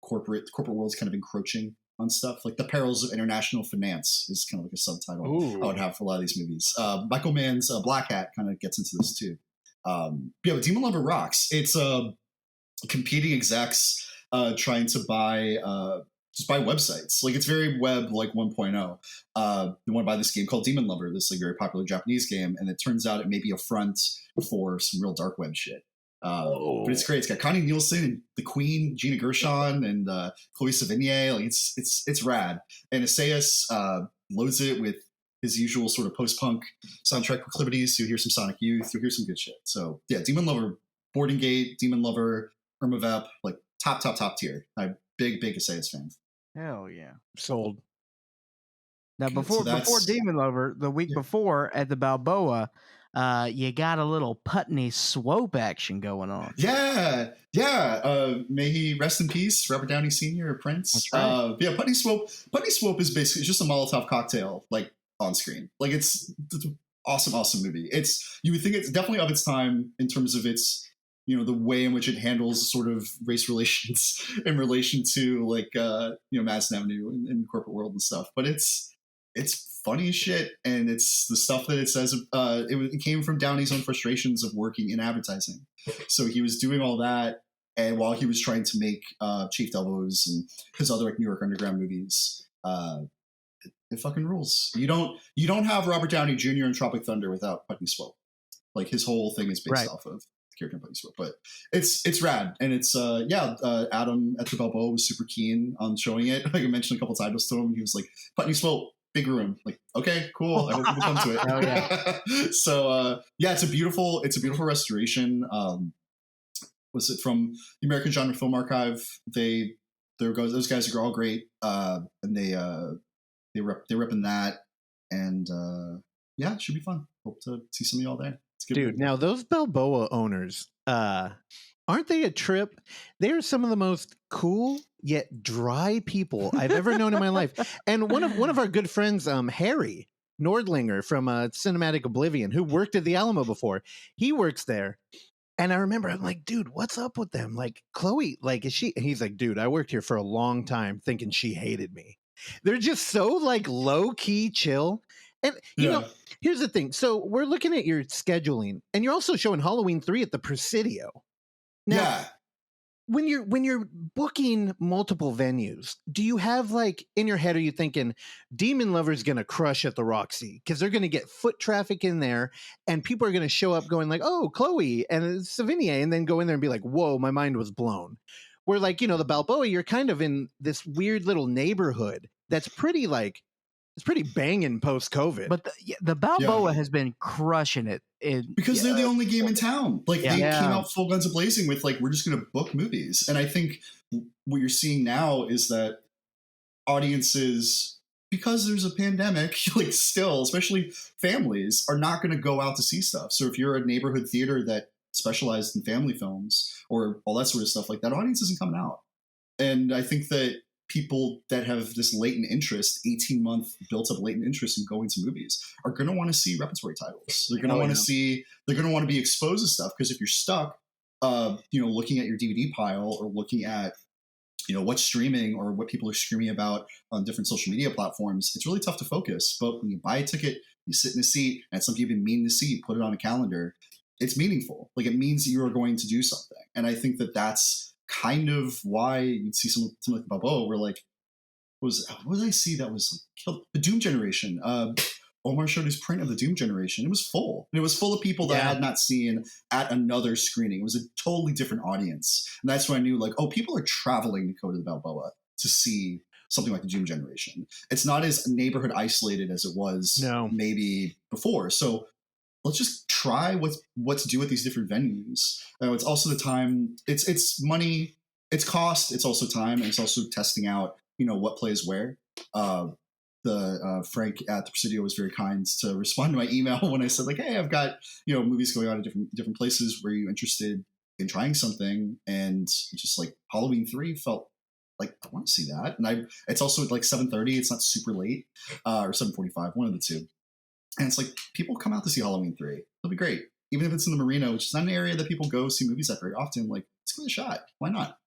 corporate world's kind of encroaching on stuff. Like the perils of international finance is kind of like a subtitle. Ooh. I would have for a lot of these movies. Michael Mann's Black Hat kind of gets into this too. Yeah, but Demonlover rocks. It's competing execs trying to buy. Just buy websites. Like it's very web like 1.0. They want to buy this game called Demonlover, this like very popular Japanese game, and it turns out it may be a front for some real dark web shit. But it's great. It's got Connie Nielsen and the Queen, Gina Gershon, and Chloe Sevigny. Like it's rad. And Assayas loads it with his usual sort of post-punk soundtrack proclivities. You'll hear some Sonic Youth. You'll hear some good shit. So yeah, Demonlover, Boarding Gate, Demonlover, Irma Vep, like top tier. I'm big Assayas fan. Hell yeah. Sold. Now, before Demonlover, the week before at the Balboa, you got a little Putney Swope action going on. Yeah. May he rest in peace, Robert Downey Sr. Prince. That's right. Yeah, Putney Swope is basically just a Molotov cocktail, like on screen. Like it's an awesome movie. You would think it's definitely of its time in terms of its, the way in which it handles sort of race relations in relation to like, Madison Avenue and corporate world and stuff. But it's funny as shit. And it's the stuff that it says, it came from Downey's own frustrations of working in advertising. So he was doing all that. And while he was trying to make Chief Elbows and his other like New York Underground movies, it fucking rules. You don't have Robert Downey Jr. in Tropic Thunder without Putney Swope. Like his whole thing is based off of character playing Swope, but it's rad, and it's Adam at the Balboa was super keen on showing it. Like I mentioned a couple titles to him, he was like, Putney Swope, big room, like, okay, cool, I hope people come to it. Oh, yeah. So it's a beautiful restoration. Was it from the American Genre Film Archive? Those guys are all great, and they're repping that, and it should be fun. Hope to see some of y'all there. It's good. Dude, now those Balboa owners, aren't they a trip? They're some of the most cool yet dry people I've ever known in my life. And one of our good friends, Harry Nordlinger from Cinematic Oblivion, who worked at the Alamo before, he works there. And I remember I'm like, dude, what's up with them? Like, Chloe, like, is she? And he's like, dude, I worked here for a long time thinking she hated me. They're just so like low key chill. And you know, here's the thing. So we're looking at your scheduling, and you're also showing Halloween 3 at the Presidio. Now, when you're booking multiple venues, do you have like in your head, are you thinking Demonlover's gonna crush at the Roxy because they're gonna get foot traffic in there, and people are gonna show up going like, oh, Chloe and Savigny, and then go in there and be like, whoa, my mind was blown. Where like, you know, the Balboa, you're kind of in this weird little neighborhood that's pretty like, it's pretty banging post-COVID. But the Balboa has been crushing it. Because they're the only game in town. Like they came out full guns a-blazing with like, we're just going to book movies. And I think what you're seeing now is that audiences, because there's a pandemic, like still, especially families, are not going to go out to see stuff. So if you're a neighborhood theater that specialized in family films or all that sort of stuff, like that audience isn't coming out. And I think that people that have this latent interest, 18-month built up latent interest in going to movies, are going to want to see repertory titles. They're going to want to see, they're going to want to be exposed to stuff. Because if you're stuck, looking at your DVD pile or looking at, what's streaming or what people are screaming about on different social media platforms, it's really tough to focus. But when you buy a ticket, you sit in a seat, and it's something you've been meaning to see, put it on a calendar, it's meaningful. Like it means that you are going to do something. And I think that that's kind of why you'd see something like Balboa, where like, what did I see that was like killed? The Doom Generation. Omar showed his print of the Doom Generation. It was full. And it was full of people that I had not seen at another screening. It was a totally different audience. And that's when I knew like, oh, people are traveling to go to the Balboa to see something like the Doom Generation. It's not as neighborhood isolated as it was maybe before. So let's just try what to do with these different venues. It's also the time. It's money. It's cost. It's also time. And it's also testing out, what plays where. Frank at the Presidio was very kind to respond to my email when I said like, hey, I've got movies going on at different places. Were you interested in trying something? And just like Halloween 3 felt like I want to see that. And it's also like 7:30. It's not super late, or 7:45. One of the two. And it's like, people come out to see Halloween 3. It'll be great. Even if it's in the Marina, which is not an area that people go see movies at very often, like, let's give it a shot. Why not?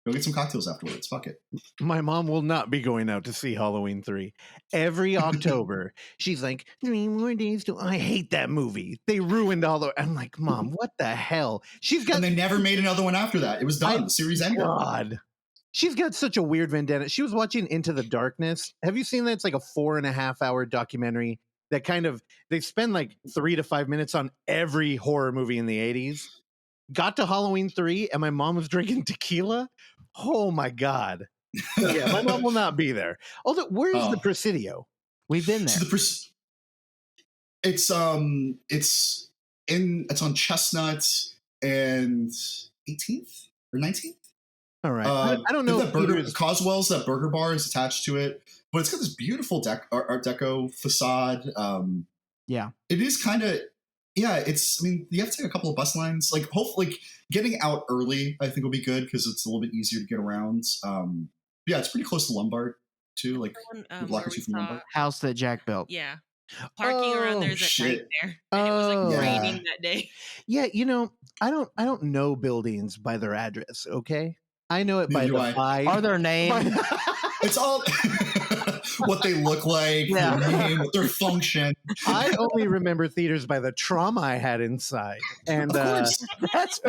Go get some cocktails afterwards. Fuck it. My mom will not be going out to see Halloween 3. Every October, she's like, 3 more days to... I hate that movie. They ruined all the... I'm like, Mom, what the hell? And they never made another one after that. It was done. The series ended. God. She's got such a weird vendetta. She was watching Into the Darkness. Have you seen that? It's like a 4.5-hour documentary that kind of, they spend like 3 to 5 minutes on every horror movie in the 80s. Got to Halloween 3 and my mom was drinking tequila. Oh my God. Yeah, my mom will not be there. Although, where's the Presidio? We've been there. So it's on Chestnut and 18th or 19th. All right. I don't know. Coswell's, that burger bar is attached to it, but it's got this beautiful Art Deco facade. It is kind of, you have to take a couple of bus lines. Like, hopefully, getting out early, I think will be good because it's a little bit easier to get around. It's pretty close to Lombard too, like a block or two from Lombard. House that Jack built. Yeah. Parking around there's at night there. And it was like raining that day. Yeah, I don't know buildings by their address, okay? I know it by the vibe. Are their names? It's all what they look like, their name, what their function. I only remember theaters by the trauma I had inside. And Of course. That's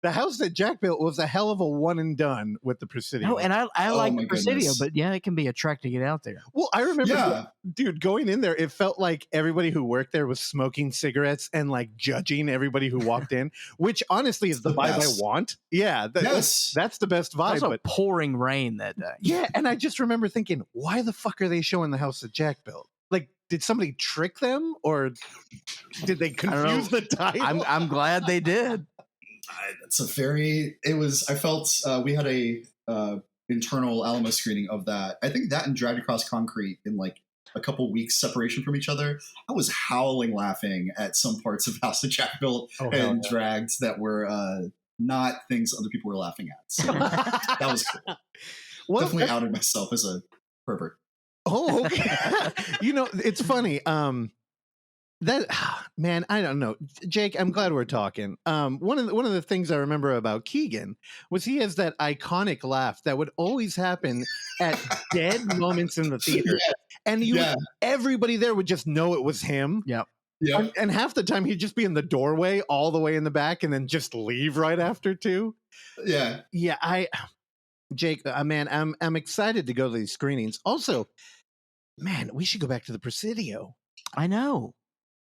the house that Jack built was a hell of a one and done with the Presidio. no, and I Oh like my the Presidio, goodness. but yeah, it can be a trek to get out there. Well, I remember, Yeah. dude, going in there, it felt like everybody who worked there was smoking cigarettes and like judging everybody who walked in, which honestly is the The vibe best. I want. Yeah, Yes. that's the best It vibe. was also But pouring rain that day. yeah, and I just remember thinking, why the fuck are they showing the house that Jack built? Like, did somebody trick them, or did they don't know. confuse the title? I'm glad they did. It's a very. It was. I felt we had a internal Alamo screening of that. I think that and Dragged Across Concrete in like a couple weeks separation from each other. I was howling laughing at some parts of House that Jack built Oh, hell and yeah. Dragged that were not things other people were laughing at. So that was cool. Well, Definitely outed myself as a pervert. oh, okay. You know, it's funny. That man, I don't know, Jake. I'm glad we're talking. One of the things I remember about Keegan was he has that iconic laugh that would always happen at dead moments in the theater, and everybody there would just know it was him. Yep. Yeah. And half the time he'd just be in the doorway all the way in the back, and then just leave right after too. Yeah. Yeah, Jake, man, I'm excited to go to these screenings. Also, man, we should go back to the Presidio. I know.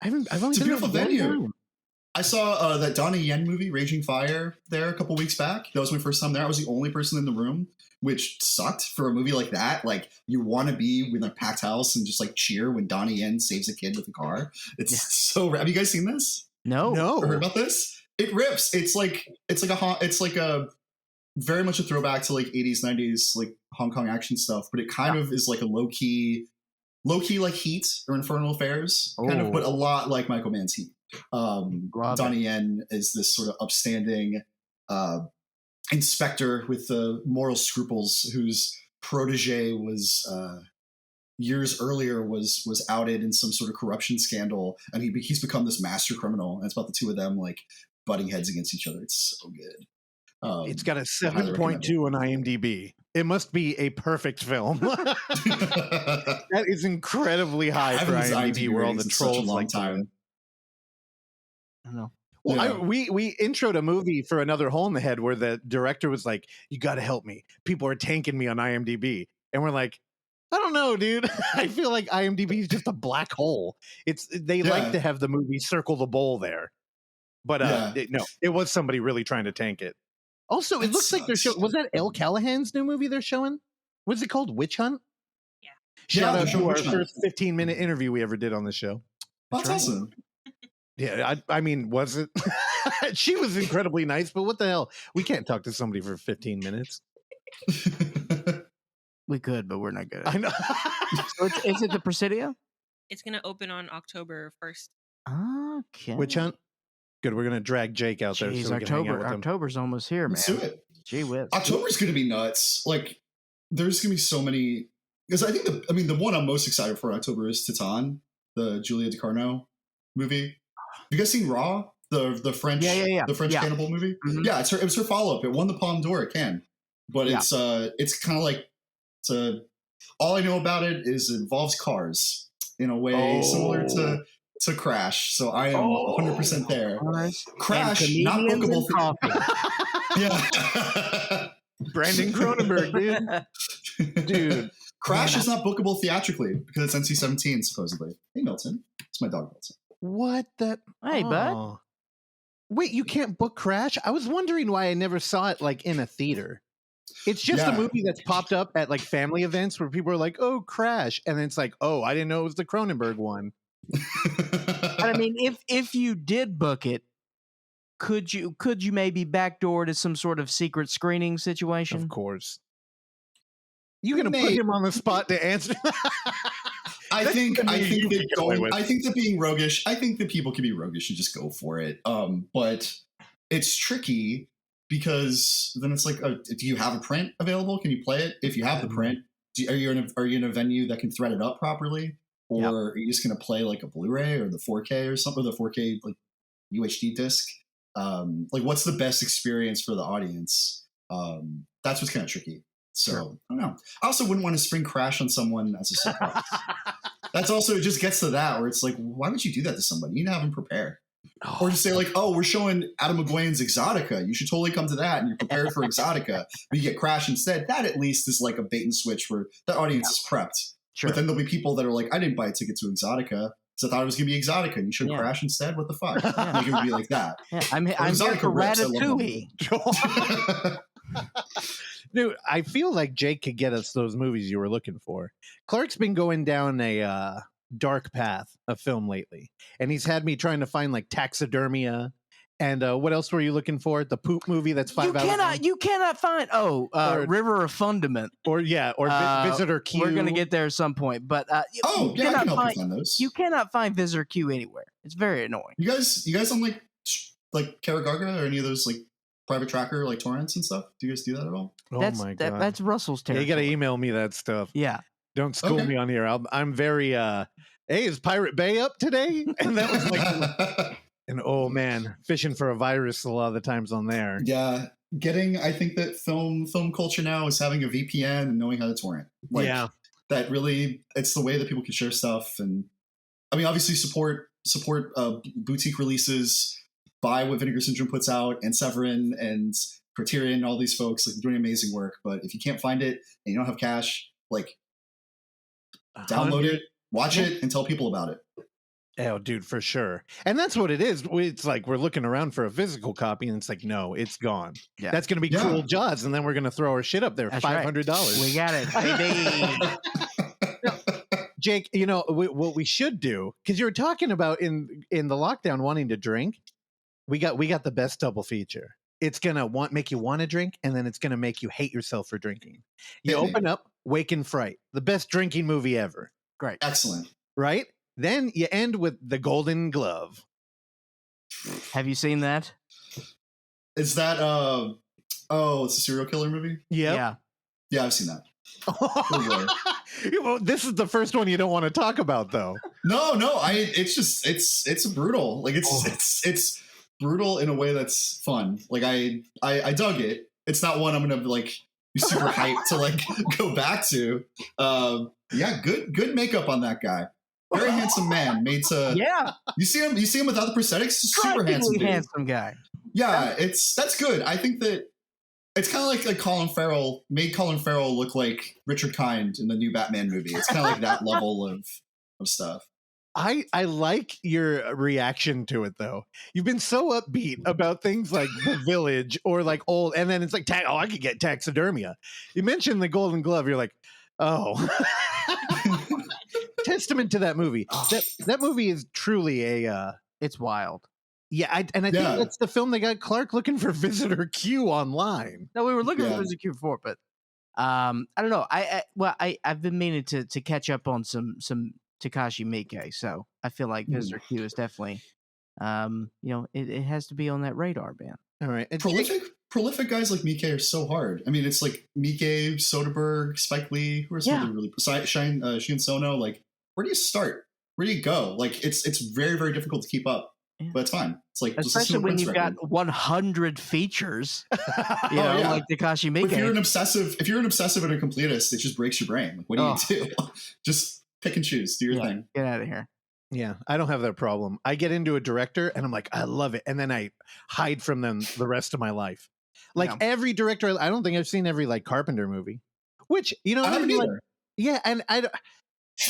I've only It's a been there beautiful one venue. time. I saw that Donnie Yen movie, Raging Fire, there a couple weeks back. That was my first time there. I was the only person in the room, which sucked for a movie like that. Like, you want to be with a packed house and just like cheer when Donnie Yen saves a kid with a car. It's so. Have you guys seen this? No. Or heard about this? It rips. It's like a very much a throwback to like 80s, 90s like Hong Kong action stuff, but it kind of is like a low key like Heat or Infernal Affairs, kind of, Oh. but a lot like Michael Mann's Heat. Love Donnie Yen is this sort of upstanding inspector with moral scruples whose protege was years earlier was outed in some sort of corruption scandal, and he's become this master criminal. And it's about the two of them like butting heads against each other. It's so good. It's got a I highly 7.2 on IMDb. It must be a perfect film. That is incredibly high I for haven't used IMDb, IMDb where all ratings the in such a trolls long like time. I don't know. Well, Yeah. we introed a movie for Another Hole in the Head where the director was like, "You got to help me. People are tanking me on IMDb," and we're like, "I don't know, dude. I feel like IMDb is just a black hole. They like to have the movie circle the bowl there, but it was somebody really trying to tank it. Also, it That looks like they're sucks. showing. Was that Elle Callahan's new movie they're showing? What's it called? Witch Hunt. Yeah. Shout they're out showing to our Witch Hunt. first 15-minute interview we ever did on the show. That's awesome. Yeah, I mean, was it? She was incredibly nice, but what the hell? We can't talk to somebody for 15 minutes. We could, but we're not good. I know. So is it the Presidio? It's gonna open on October 1st. Okay. Witch Hunt. Good. We're gonna drag Jake out there. Jeez, So we can hang out with him. October's almost here, man. Let's do it. Gee whiz. October's going to be nuts. Like, there's going to be so many. Because I think the one I'm most excited for in October is Titane, the Julia DeCarno movie. Have you guys seen Raw? The French, the French cannibal movie. Mhm. Yeah, it was her follow up. It won the Palme d'Or at Cannes, but it's kind of like all I know about it is it involves cars in a way similar to Crash. So I am 100% there. Crash, not bookable. Yeah. Brandon Cronenberg, dude. Crash is not bookable theatrically because it's NC-17 supposedly. Hey Milton, it's my dog Milton. What the? Hey, bud. Oh. Wait, you can't book Crash? I was wondering why I never saw it like in a theater. It's just a movie that's popped up at like family events where people are like, "Oh, Crash," and then it's like, "Oh, I didn't know it was the Cronenberg one." But I mean, if you did book it, could you maybe backdoor to some sort of secret screening situation? Of course. You're gonna put him on the spot to answer. I think that being roguish, I think that people can be roguish and just go for it. But it's tricky because then it's like, do you have a print available? Can you play it? If you have the print, are you in a venue that can thread it up properly, or are you just going to play like a Blu-ray or the 4K or something, or the 4K like UHD disc? Like, what's the best experience for the audience? That's what's kind of tricky. So I don't know. I also wouldn't want to spring Crash on someone as a surprise. That's also, it just gets to that where it's like, why would you do that to somebody? You didn't have them prepare. Or just say like, oh, we're showing Adam McGuane's Exotica. You should totally come to that, and you're prepared for Exotica. But you get Crash instead. That at least is like a bait and switch where the audience is prepped. Sure. But then there'll be people that are like, I didn't buy a ticket to Exotica because I thought it was going to be Exotica, and you should Crash instead. What the fuck? Like, it would be like that. Yeah, I'm here for Ratatouille. Dude, I feel like Jake could get us those movies you were looking for. Clark's been going down a dark path of film lately, and he's had me trying to find like Taxidermia. And what else were you looking for? The poop movie that's 5 hours. You cannot find River of Fundament or Visitor Q. We're gonna get there at some point, but I can help you find those. You cannot find Visitor Q anywhere. It's very annoying. You guys on like Caragarga or any of those like private tracker like torrents and stuff? Do you guys do that at all? My God, that's Russell's territory. You got to email me that stuff. Yeah, don't school me on here. I'm very. Hey, is Pirate Bay up today? And that was like. And oh man, fishing for a virus a lot of the times on there. Yeah, I think that film culture now is having a VPN and knowing how to torrent. Like, that really, it's the way that people can share stuff. And I mean, obviously support boutique releases, buy what Vinegar Syndrome puts out, and Severin and Criterion, all these folks like doing amazing work. But if you can't find it and you don't have cash, like download it, watch it, and tell people about it. Oh, dude, for sure. And that's what it is. It's like we're looking around for a physical copy, and it's like, no, it's gone. Yeah. That's going to be Cruel Jaws, and then we're going to throw our shit up there. That's $500. Right. We got it, baby. Jake, you know, what we should do, because you were talking about in the lockdown wanting to drink, we got the best double feature. It's going to make you want to drink, and then it's going to make you hate yourself for drinking. You open up Wake and Fright, the best drinking movie ever. Great. Excellent. Right? Then you end with The Golden Glove. Have you seen that? Is that it's a serial killer movie? Yeah. Yeah, I've seen that. Well, this is the first one you don't want to talk about, though. No, it's brutal. Like it's brutal in a way that's fun. Like I dug it. It's not one I'm gonna like be super hyped to like go back to. Good makeup on that guy. Very handsome man, made to. Yeah, you see him without the prosthetics. Super handsome guy. Yeah, that's good. I think that it's kind of like Colin Farrell made Colin Farrell look like Richard Kind in the new Batman movie. It's kind of like that level of stuff. I like your reaction to it, though. You've been so upbeat about things like The Village or like old, and then it's like, I could get Taxidermia. You mentioned The Golden Glove. You're like, oh. Testament to that movie. That movie is truly it's wild. Yeah, I think that's the film that got Clark looking for Visitor Q online. No, we were looking for Visitor Q before, but I don't know. I've been meaning to catch up on some Takashi Miike, so I feel like Visitor Q is definitely it has to be on that radar, man. All right. Prolific guys like Miike are so hard. I mean, it's like Miike, Soderbergh, Spike Lee, who are some really Shin Sono. Like, where do you start? Where do you go? Like, it's very, very difficult to keep up, but it's fine. It's like, especially when you've got 100 features, like Takashi Miike. If you're an obsessive and a completist, it just breaks your brain. Like, what do you do? Just pick and choose. Do your thing. Get out of here. Yeah, I don't have that problem. I get into a director and I'm like, I love it, and then I hide from them the rest of my life. Like every director, I don't think I've seen every like Carpenter movie, which I haven't either. And I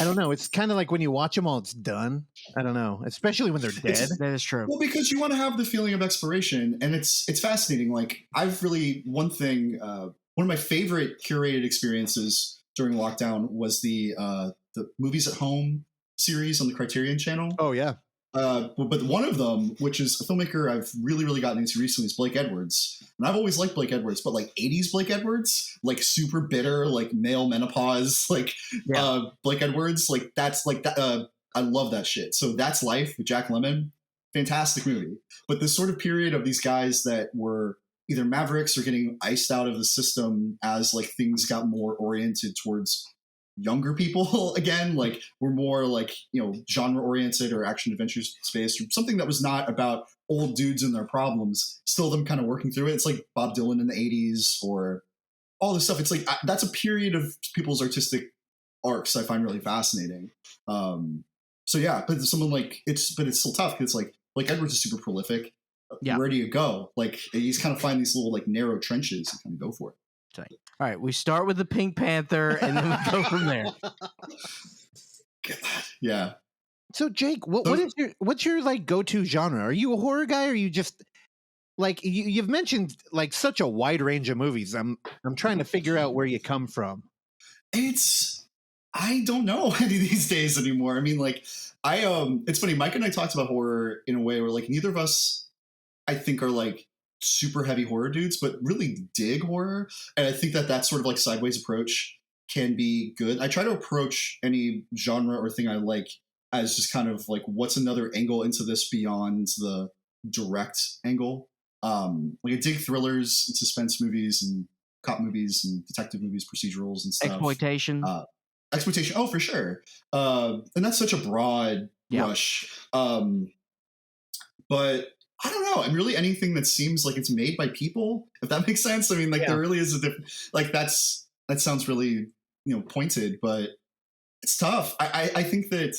don't know. It's kind of like when you watch them all, it's done. I don't know, especially when they're dead. That is true. Well, because you want to have the feeling of exploration, and it's fascinating. Like one of my favorite curated experiences during lockdown was the Movies at Home series on the Criterion Channel. Oh yeah. But one of them, which is a filmmaker I've really, really gotten into recently, is Blake Edwards. And I've always liked Blake Edwards, but like 80s Blake Edwards, like super bitter, like male menopause, like Blake Edwards, like that's like that. I love that shit. So That's Life with Jack Lemmon, fantastic movie. But this sort of period of these guys that were either mavericks or getting iced out of the system as like things got more oriented towards younger people again, like we're more like, genre oriented or action adventure space or something that was not about old dudes and their problems, still them kind of working through it. It's like Bob Dylan in the 80s or all this stuff. It's like that's a period of people's artistic arcs I find really fascinating. So yeah, but someone like it's still tough because like Edwards is super prolific. Yeah. Where do you go? Like you just kind of find these little like narrow trenches and kind of go for it. All right, we start with the Pink Panther and then we go from there. Yeah. So Jake, what's your like go-to genre? Are you a horror guy or are you just like you've mentioned like such a wide range of movies. I'm trying to figure out where you come from. I don't know any of these days anymore. I mean, like it's funny, Mike and I talked about horror in a way where like neither of us I think are like super heavy horror dudes, but really dig horror. And I think that sort of like sideways approach can be good. I try to approach any genre or thing I like as just kind of like, what's another angle into this beyond the direct angle? Like I dig thrillers and suspense movies and cop movies and detective movies, procedurals and stuff. Exploitation. Exploitation. Oh, for sure. And that's such a broad brush. But I don't know. And really anything that seems like it's made by people, if that makes sense. I mean, like there really is a different, like that sounds really, pointed, but it's tough. I think that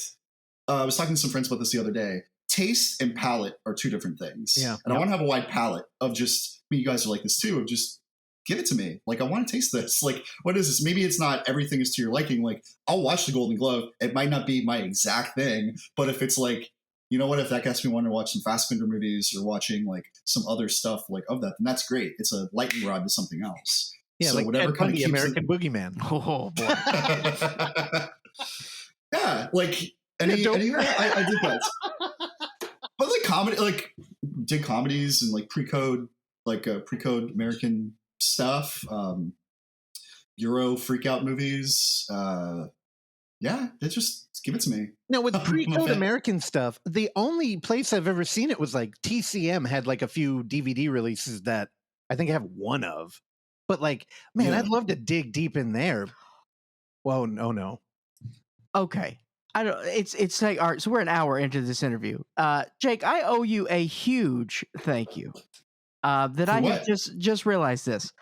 I was talking to some friends about this the other day. Taste and palate are two different things. Yeah. And I want to have a wide palette of just, I mean, you guys are like this too, of just give it to me. Like, I want to taste this. Like, what is this? Maybe it's not everything is to your liking. Like, I'll watch the Golden Glove. It might not be my exact thing, but if it's like, you know what, if that gets me wanting to watch some Fassbinder movies or watching like some other stuff like of that, then that's great. It's a lightning rod to something else. Yeah, so like whatever kind of keeps American Boogeyman. Oh boy. Yeah, like any I did that. But like comedy, like did comedies and like pre-code American stuff, Euro freak-out movies. Yeah, just give it to me. No, with pre-code American stuff, the only place I've ever seen it was like TCM had like a few DVD releases that I think I have one of. But like, man, I'd love to dig deep in there. Well, no. Okay. I don't. It's like, all right. So we're an hour into this interview. Jake, I owe you a huge thank you. That I had just realized this.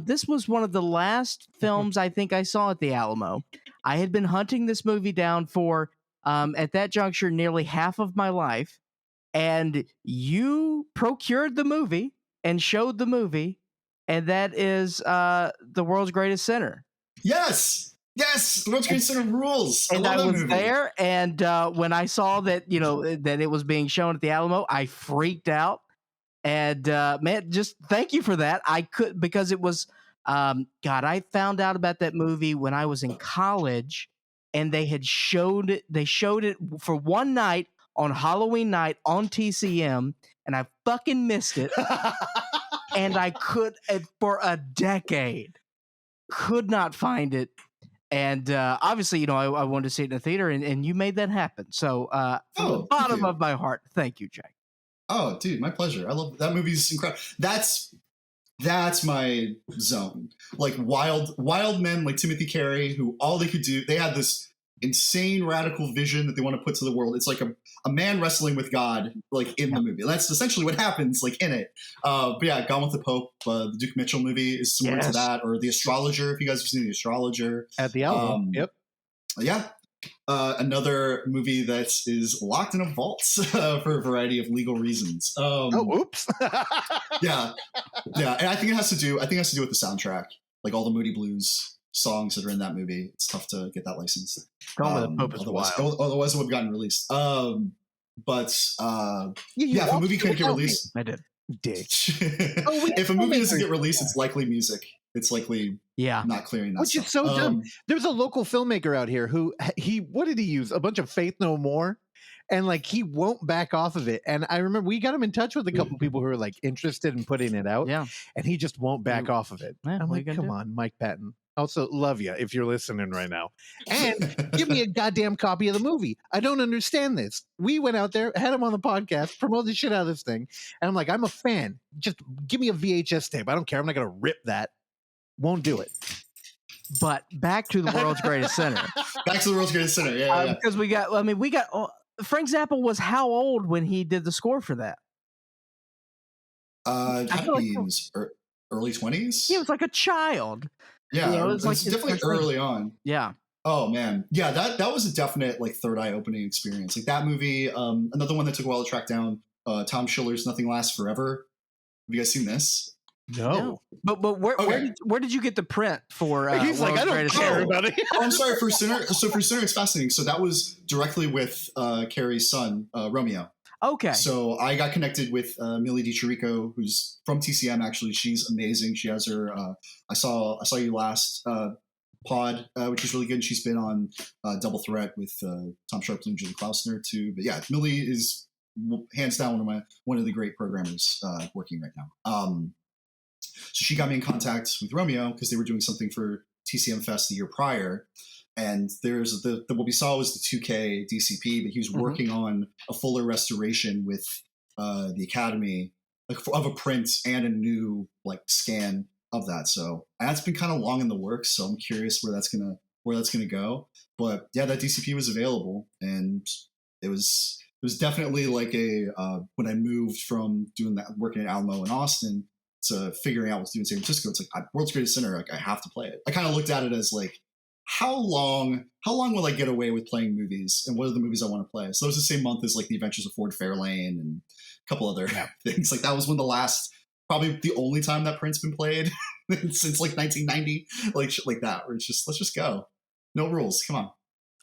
This was one of the last films I think I saw at the Alamo. I had been hunting this movie down for, at that juncture, nearly half of my life, and you procured the movie and showed the movie, and that is The World's Greatest Sinner. Yes, The World's Greatest Sinner rules. And I was movie. there, and when I saw that, that it was being shown at the Alamo, I freaked out. And man, just thank you for that. I could, because it was, I found out about that movie when I was in college, and they showed it for one night on Halloween night on TCM, and I fucking missed it. And I for a decade, could not find it. And obviously, I wanted to see it in the theater, and you made that happen. So from the bottom of my heart, thank you, Jake. Oh, dude, my pleasure. I love that movie's incredible. That's my zone. Like wild men like Timothy Carey, who all they could do, they had this insane radical vision that they want to put to the world. It's like a man wrestling with God, like in the movie. That's essentially what happens, like in it. But yeah, Gone with the Pope, the Duke Mitchell movie is similar to that, or The Astrologer. If you guys have seen The Astrologer, at the Alamo, yep. Yeah. Another movie that is locked in a vault for a variety of legal reasons. Oops. Yeah. And I think it has to do with the soundtrack, like all the Moody Blues songs that are in that movie. It's tough to get that license. Otherwise it would have gotten released. But if a movie can't get released, I did. Dick. If a movie doesn't get released, it's likely music. It's likely not clearing that Which stuff. is so dumb. There's a local filmmaker out here who what did he use? A bunch of Faith No More, and like he won't back off of it. And I remember we got him in touch with a couple people who are like interested in putting it out. Yeah, and he just won't back off of it. Yeah, I'm like, come on, Mike Patton. Also, love you if you're listening right now. And give me a goddamn copy of the movie. I don't understand this. We went out there, had him on the podcast, promoted the shit out of this thing. And I'm like, I'm a fan. Just give me a VHS tape. I don't care. I'm not going to rip that. Won't do it. But back to The World's Greatest Sinner. Back to The World's Greatest Sinner. Yeah. Because we got Frank Zappa was how old when he did the score for that? Early 20s. He was like a child. Yeah, it was like definitely early on. Yeah. Oh man, yeah, that was a definite like third eye opening experience. Like that movie. Another one that took a while to track down. Tom Schiller's Nothing Lasts Forever. Have you guys seen this? No. But where did you get the print for? He's like, I don't Greatest care Hits? about it. Oh, I'm sorry. For Sinner, for Sinner, it's fascinating. So that was directly with Carrie's son, Romeo. Okay. So I got connected with Millie DiChirico, who's from TCM. Actually, she's amazing. She has her. I saw you last pod, which is really good. She's been on Double Threat with Tom Sharpling and Julie Klausner too. But yeah, Millie is hands down one of the great programmers working right now. So she got me in contact with Romeo because they were doing something for TCM Fest the year prior. And there's what we saw was the 2K DCP, but he was working on a fuller restoration with the Academy, like of a print and a new like scan of that. So that's been kind of long in the works. So I'm curious where that's gonna go. But yeah, that DCP was available, and it was definitely like a when I moved from doing that, working at Alamo in Austin, to figuring out what to do in San Francisco. It's like World's Greatest Sinner. Like I have to play it. I kind of looked at it as like, how long will I get away with playing movies, and what are the movies I want to play? So it was the same month as like The Adventures of Ford Fairlane and a couple other things. Like that was when probably the only time that print's been played since like 1990, like shit like that, where it's just, let's just go. No rules. Come on.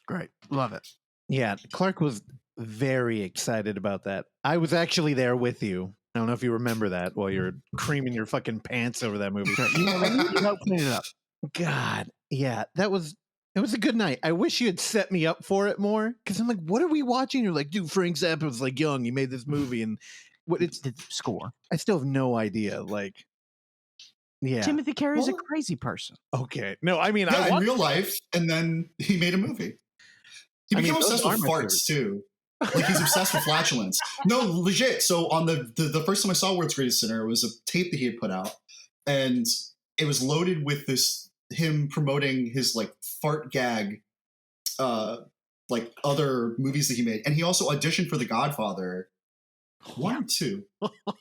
Great. Love it. Yeah, Clark was very excited about that. I was actually there with you. I don't know if you remember that while you're creaming your fucking pants over that movie. Help clean it up. God, yeah, it was a good night. I wish you had set me up for it more, because I'm like, what are we watching? You're like, dude, Frank Zappa was like young. He made this movie, and what it's The score. I still have no idea. Like, yeah, Timothy Carey's a Well- crazy person. okay, no, I mean, Yeah, I in want, real life, and then he made a movie. He became those obsessed are with my farts too. Like he's obsessed with flatulence. No, legit. So on the first time I saw World's Greatest Sinner, it was a tape that he had put out, and it was loaded with him promoting his like fart gag, like other movies that he made, and he also auditioned for The Godfather. One or two,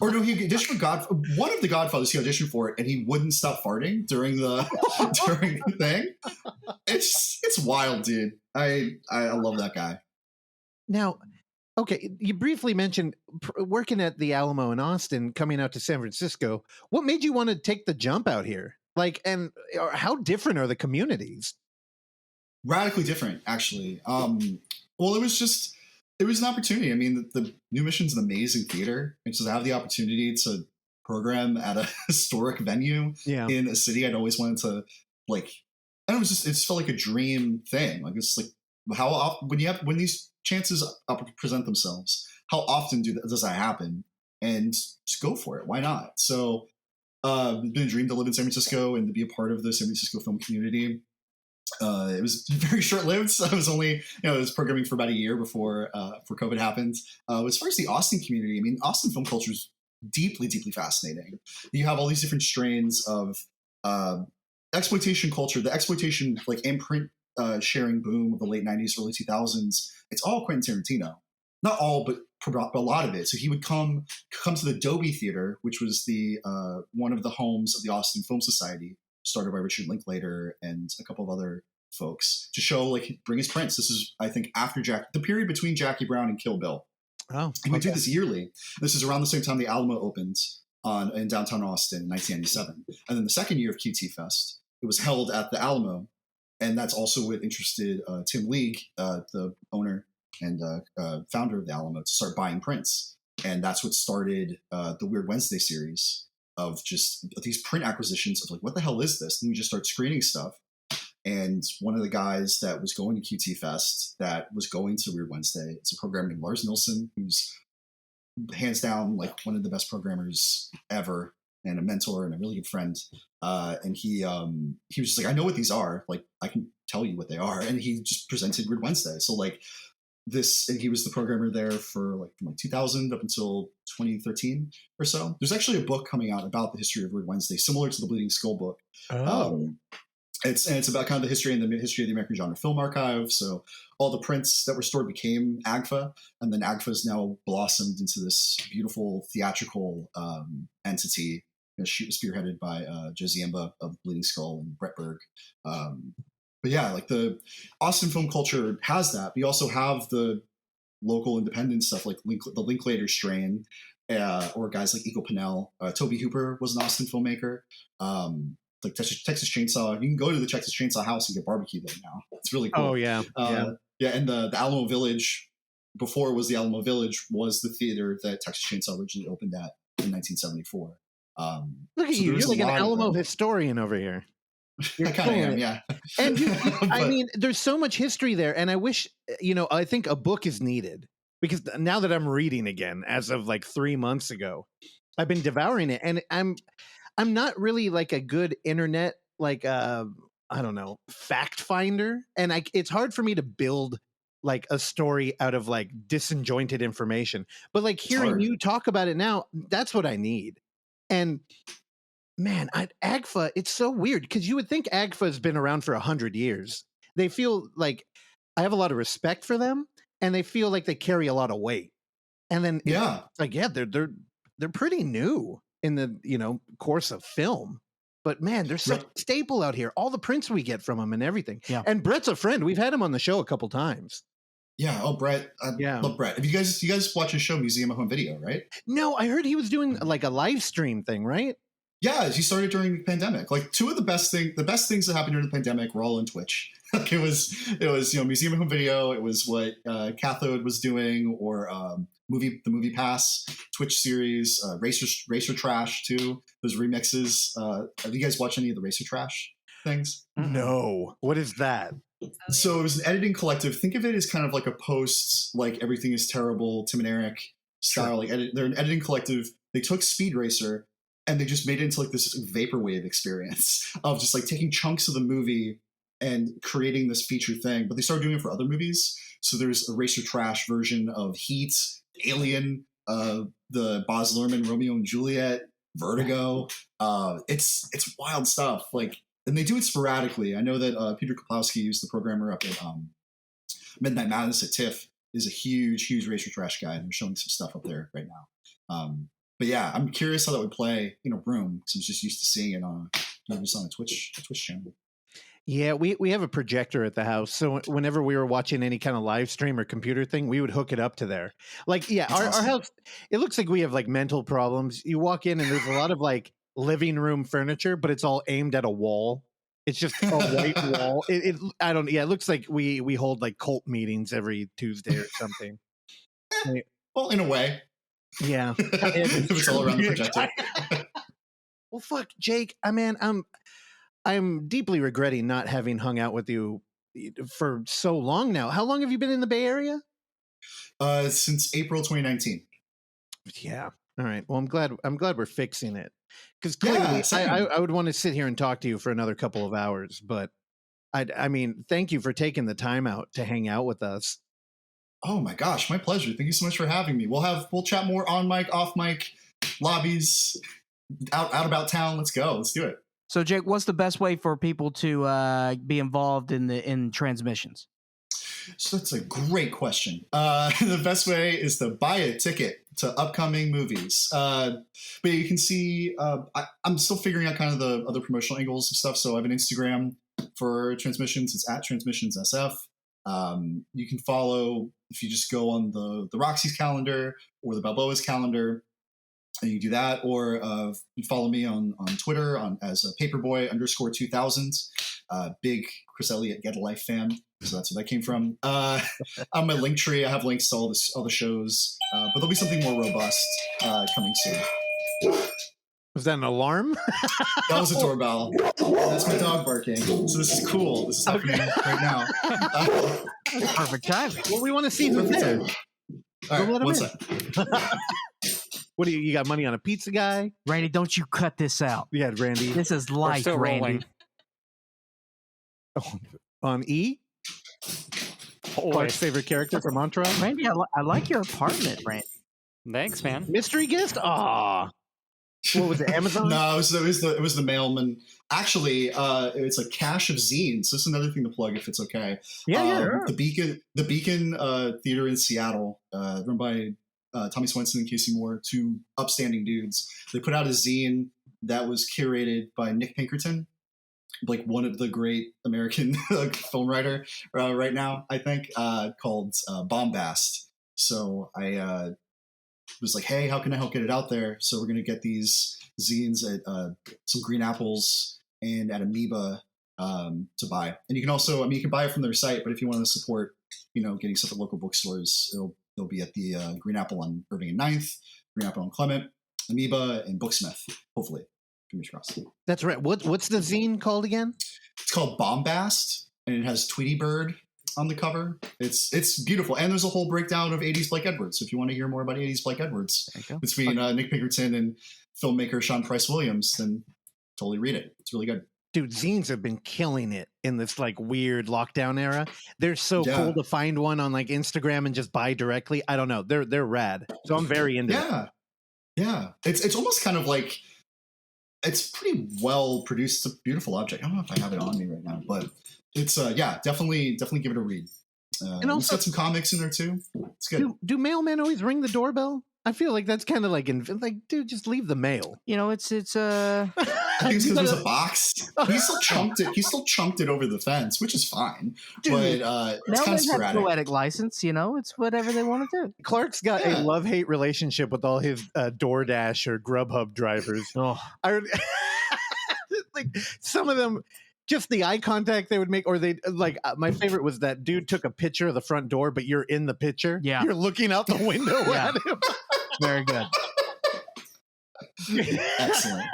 or no, he auditioned for one of the Godfathers. He auditioned for it, and he wouldn't stop farting during the thing. It's wild, dude. I love that guy. now, okay, you briefly mentioned working at the Alamo in Austin, coming out to San Francisco. What made you want to take the jump out here? Like, and how different are the communities? Radically different, actually. Well, it was an opportunity. I mean, the New Mission's an amazing theater, and so to have the opportunity to program at a historic venue Yeah, in a city I'd always wanted to, like, and it just felt like a dream thing. Like it's like how often when these chances present themselves, how often does that happen? And just go for it. Why not? So it's been a dream to live in San Francisco and to be a part of the San Francisco film community. It was very short lived. So I was only, I was programming for about a year before COVID happened. As far as the Austin community, I mean, Austin film culture is deeply, deeply fascinating. You have all these different strains of exploitation culture, the exploitation like imprint sharing boom of the late 90s, early 2000s. It's all Quentin Tarantino. Not all, but a lot of it. So he would come to the Dobie Theater, which was the one of the homes of the Austin Film Society, started by Richard Linklater and a couple of other folks, to show, like, bring his prints. This is, I think, after the period between Jackie Brown and Kill Bill. oh, And we do this yearly. This is around the same time the Alamo opened in downtown Austin in 1997. And then the second year of QT Fest, it was held at the Alamo. And that's also what interested Tim League, the owner and founder of the Alamo, to start buying prints. And that's what started the Weird Wednesday series of just these print acquisitions of like, what the hell is this? And we just start screening stuff. And one of the guys that was going to QT Fest, that was going to Weird Wednesday, is a programmer named Lars Nilsson, who's hands down like one of the best programmers ever, and a mentor and a really good friend. And he was just like, I know what these are. Like, I can tell you what they are. And he just presented Weird Wednesday. So like this, and he was the programmer there for like from like 2000 up until 2013 or so. There's actually a book coming out about the history of Weird Wednesday, similar to the Bleeding Skull book. It's about kind of the history of the American Genre Film Archive. So all the prints that were stored became AGFA, and then AGFA has now blossomed into this beautiful theatrical entity, spearheaded by Joe Ziemba of Bleeding Skull and Brett Berg. but yeah, like the Austin film culture has that. But you also have the local independent stuff like the Linklater strain, or guys like Eagle Pinnell. Toby Hooper was an Austin filmmaker. Like Texas Chainsaw. You can go to the Texas Chainsaw house and get barbecue there now. It's really cool. Oh yeah, yeah. And the Alamo Village, before it was the Alamo Village, was the theater that Texas Chainsaw originally opened at in 1974. Look at so you! You're like an Alamo of, historian over here. I kind of am, yeah. And I But- mean, there's so much history there, and I wish, I think a book is needed, because now that I'm reading again, as of like 3 months ago, I've been devouring it, and I'm not really like a good internet, like I don't know, fact finder, and it's hard for me to build like a story out of like disjointed information. But like hearing hard. you talk about it now, that's what I need. And man, AGFA, it's so weird, because you would think AGFA has been around for 100 years. They feel like I have a lot of respect for them, and they feel like they carry a lot of weight. And then Yeah. it's like, yeah, they're pretty new in the course of film. But man, they're such a staple out here. All the prints we get from them and everything. Yeah. And Brett's a friend. We've had him on the show a couple times. Yeah. Oh, Brett. I love Brett. If you guys watch his show, Museum of Home Video, right? No, I heard he was doing like a live stream thing, right? Yeah, he started during the pandemic. Like two of the best things that happened during the pandemic were all on Twitch. Like it was Museum of Home Video. It was what Cathode was doing, or the movie Pass Twitch series, Racer Trash too. Those remixes. Have you guys watched any of the Racer Trash things? No. What is that? So it was an editing collective. Think of it as kind of like a post, like Everything Is Terrible, Tim and Eric style. Like they're an editing collective. They took Speed Racer and they just made it into like this vaporwave experience of just like taking chunks of the movie and creating this feature thing. But they started doing it for other movies. So there's a Racer Trash version of Heat, Alien, the Baz Luhrmann Romeo and Juliet, Vertigo. It's wild stuff. Like, and they do it sporadically. I know that Peter Kaplowski, who's the programmer up at Midnight Madness at TIFF, is a huge Racer Trash guy, and they're showing some stuff up there right now. But yeah, I'm curious how that would play in a room, because I'm just used to seeing it on just on a Twitch channel. Yeah, we have a projector at the house, so whenever we were watching any kind of live stream or computer thing, we would hook it up to there. Like, yeah, our house, it looks like we have like mental problems. You walk in and there's a lot of like living room furniture, but it's all aimed at a wall. It's just a white wall. It looks like we hold like cult meetings every Tuesday or something. Well, in a way. Yeah. If it's all around the projector. Well, fuck, Jake. I'm deeply regretting not having hung out with you for so long now. How long have you been in the Bay Area? Since April 2019. Yeah. All right. Well, I'm glad we're fixing it, because clearly I would want to sit here and talk to you for another couple of hours. But I mean, thank you for taking the time out to hang out with us. Oh my gosh, my pleasure. Thank you so much for having me. We'll chat more on mic, off mic, lobbies, out about town. Let's go. Let's do it. So, Jake, what's the best way for people to be involved in transmissions? So that's a great question. The best way is to buy a ticket to upcoming movies. But you can see, I'm still figuring out kind of the other promotional angles of stuff. So I have an Instagram for transmissions. It's at transmissionssf. You can follow, if you just go on the Roxy's calendar or the Balboa's calendar, and you can do that, or you follow me on Twitter as a paperboy_2000. Big Chris Elliott Get a Life fan, so that's where that came from. On my link tree, I have links to all the shows, but there'll be something more robust coming soon. Was that an alarm? That was a doorbell. That's my dog barking. So this is cool. This is happening right now. Perfect timing. Well, we want to see who's there. All right, one sec. What do you got? Money on a pizza guy? Randy, don't you cut this out. Yeah, Randy. This is life, still Randy. rolling. Oh, on E? Oh, Clark's favorite character from Entourage? Randy, I like your apartment, Randy. thanks, man. Mystery guest? Aw. What was it, Amazon? No, it was the mailman. Actually, it's a cache of zines. So this is another thing to plug, if it's okay. Yeah. The Beacon Theater in Seattle, run by Tommy Swenson and Casey Moore, two upstanding dudes. They put out a zine that was curated by Nick Pinkerton, like one of the great American film writer right now, I think, called Bombast. So I was like, hey, how can I help get it out there? So we're going to get these zines at some Green Apples and at Amoeba to buy. And you can also, you can buy it from their site, but if you want to support, getting stuff at local bookstores, they'll be at the Green Apple on Irving and 9th, Green Apple on Clement, Amoeba, and Booksmith, hopefully. Fingers crossed. That's right. What's the zine called again? It's called Bombast, and it has Tweety Bird on the cover. It's beautiful, and there's a whole breakdown of 80s Blake Edwards. So if you want to hear more about 80s Blake Edwards between Nick Pinkerton and filmmaker Sean Price Williams, then totally read it. It's really good. Dude, zines have been killing it in this like weird lockdown era. They're so cool to find one on like Instagram and just buy directly. I don't know. They're rad. So I'm very into it. Yeah. It's almost kind of like, it's pretty well produced. It's a beautiful object. I don't know if I have it on me right now, but it's definitely give it a read. And also got some comics in there too. It's good. Do mailmen always ring the doorbell? I feel like that's kind of like dude, just leave the mail. It's I think it's because there's a box. He still chunked it over the fence, which is fine. Dude, but it's kind of sporadic. Have poetic license, it's whatever they want to do. Clark's got a love-hate relationship with all his DoorDash or Grubhub drivers. Like some of them, just the eye contact they would make, or they like. My favorite was that dude took a picture of the front door, but you're in the picture. Yeah, you're looking out the window at him. Very good. Excellent.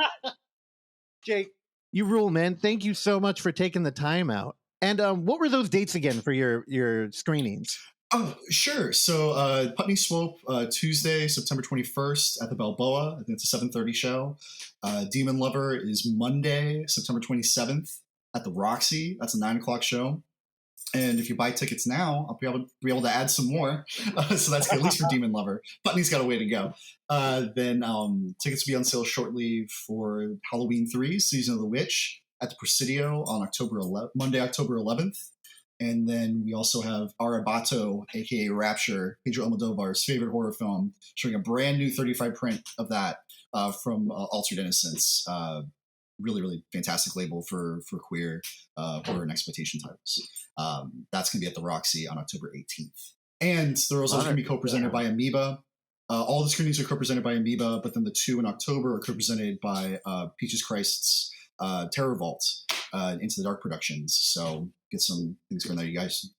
Jake, you rule, man. Thank you so much for taking the time out. And what were those dates again for your screenings? Oh, sure. So Putney Swope, Tuesday, September 21st at the Balboa. I think it's a 7:30 show. Demonlover is Monday, September 27th at the Roxy. That's a 9 o'clock show. And if you buy tickets now, I'll be able to add some more. So that's at least for Demonlover. Putney's got a way to go. Then tickets will be on sale shortly for Halloween 3, Season of the Witch, at the Presidio on Monday, October 11th. And then we also have Arabato, a.k.a. Rapture, Pedro Almodovar's favorite horror film, showing a brand new 35 print of that from Altered Innocence. Really, really fantastic label for queer horror and exploitation titles. That's going to be at the Roxy on October 18th. And they're also going to be co-presented by Amoeba. All the screenings are co-presented by Amoeba, but then the 2 in October are co-presented by Peaches Christ's Terror Vault, Into the Dark Productions. So get some things going there, you guys.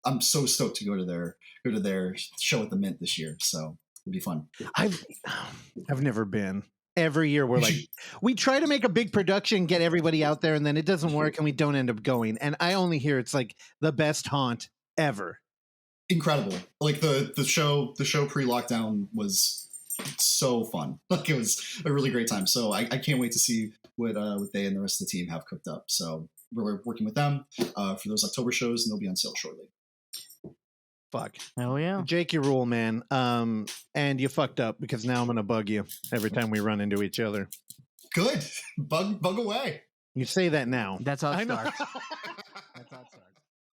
I'm so stoked to go to their show at the Mint this year. So it'll be fun. I've never been. Every year we try to make a big production, get everybody out there, and then it doesn't work and we don't end up going. And I only hear it's like the best haunt ever. Incredible. Like the show pre-lockdown was so fun. Like it was a really great time. So I can't wait to see what they and the rest of the team have cooked up. So we're working with them for those October shows, and they'll be on sale shortly. Fuck. Oh yeah. Jake, you rule, man. And you fucked up because now I'm gonna bug you every time we run into each other. Good. Bug away. You say that now. That's how it starts.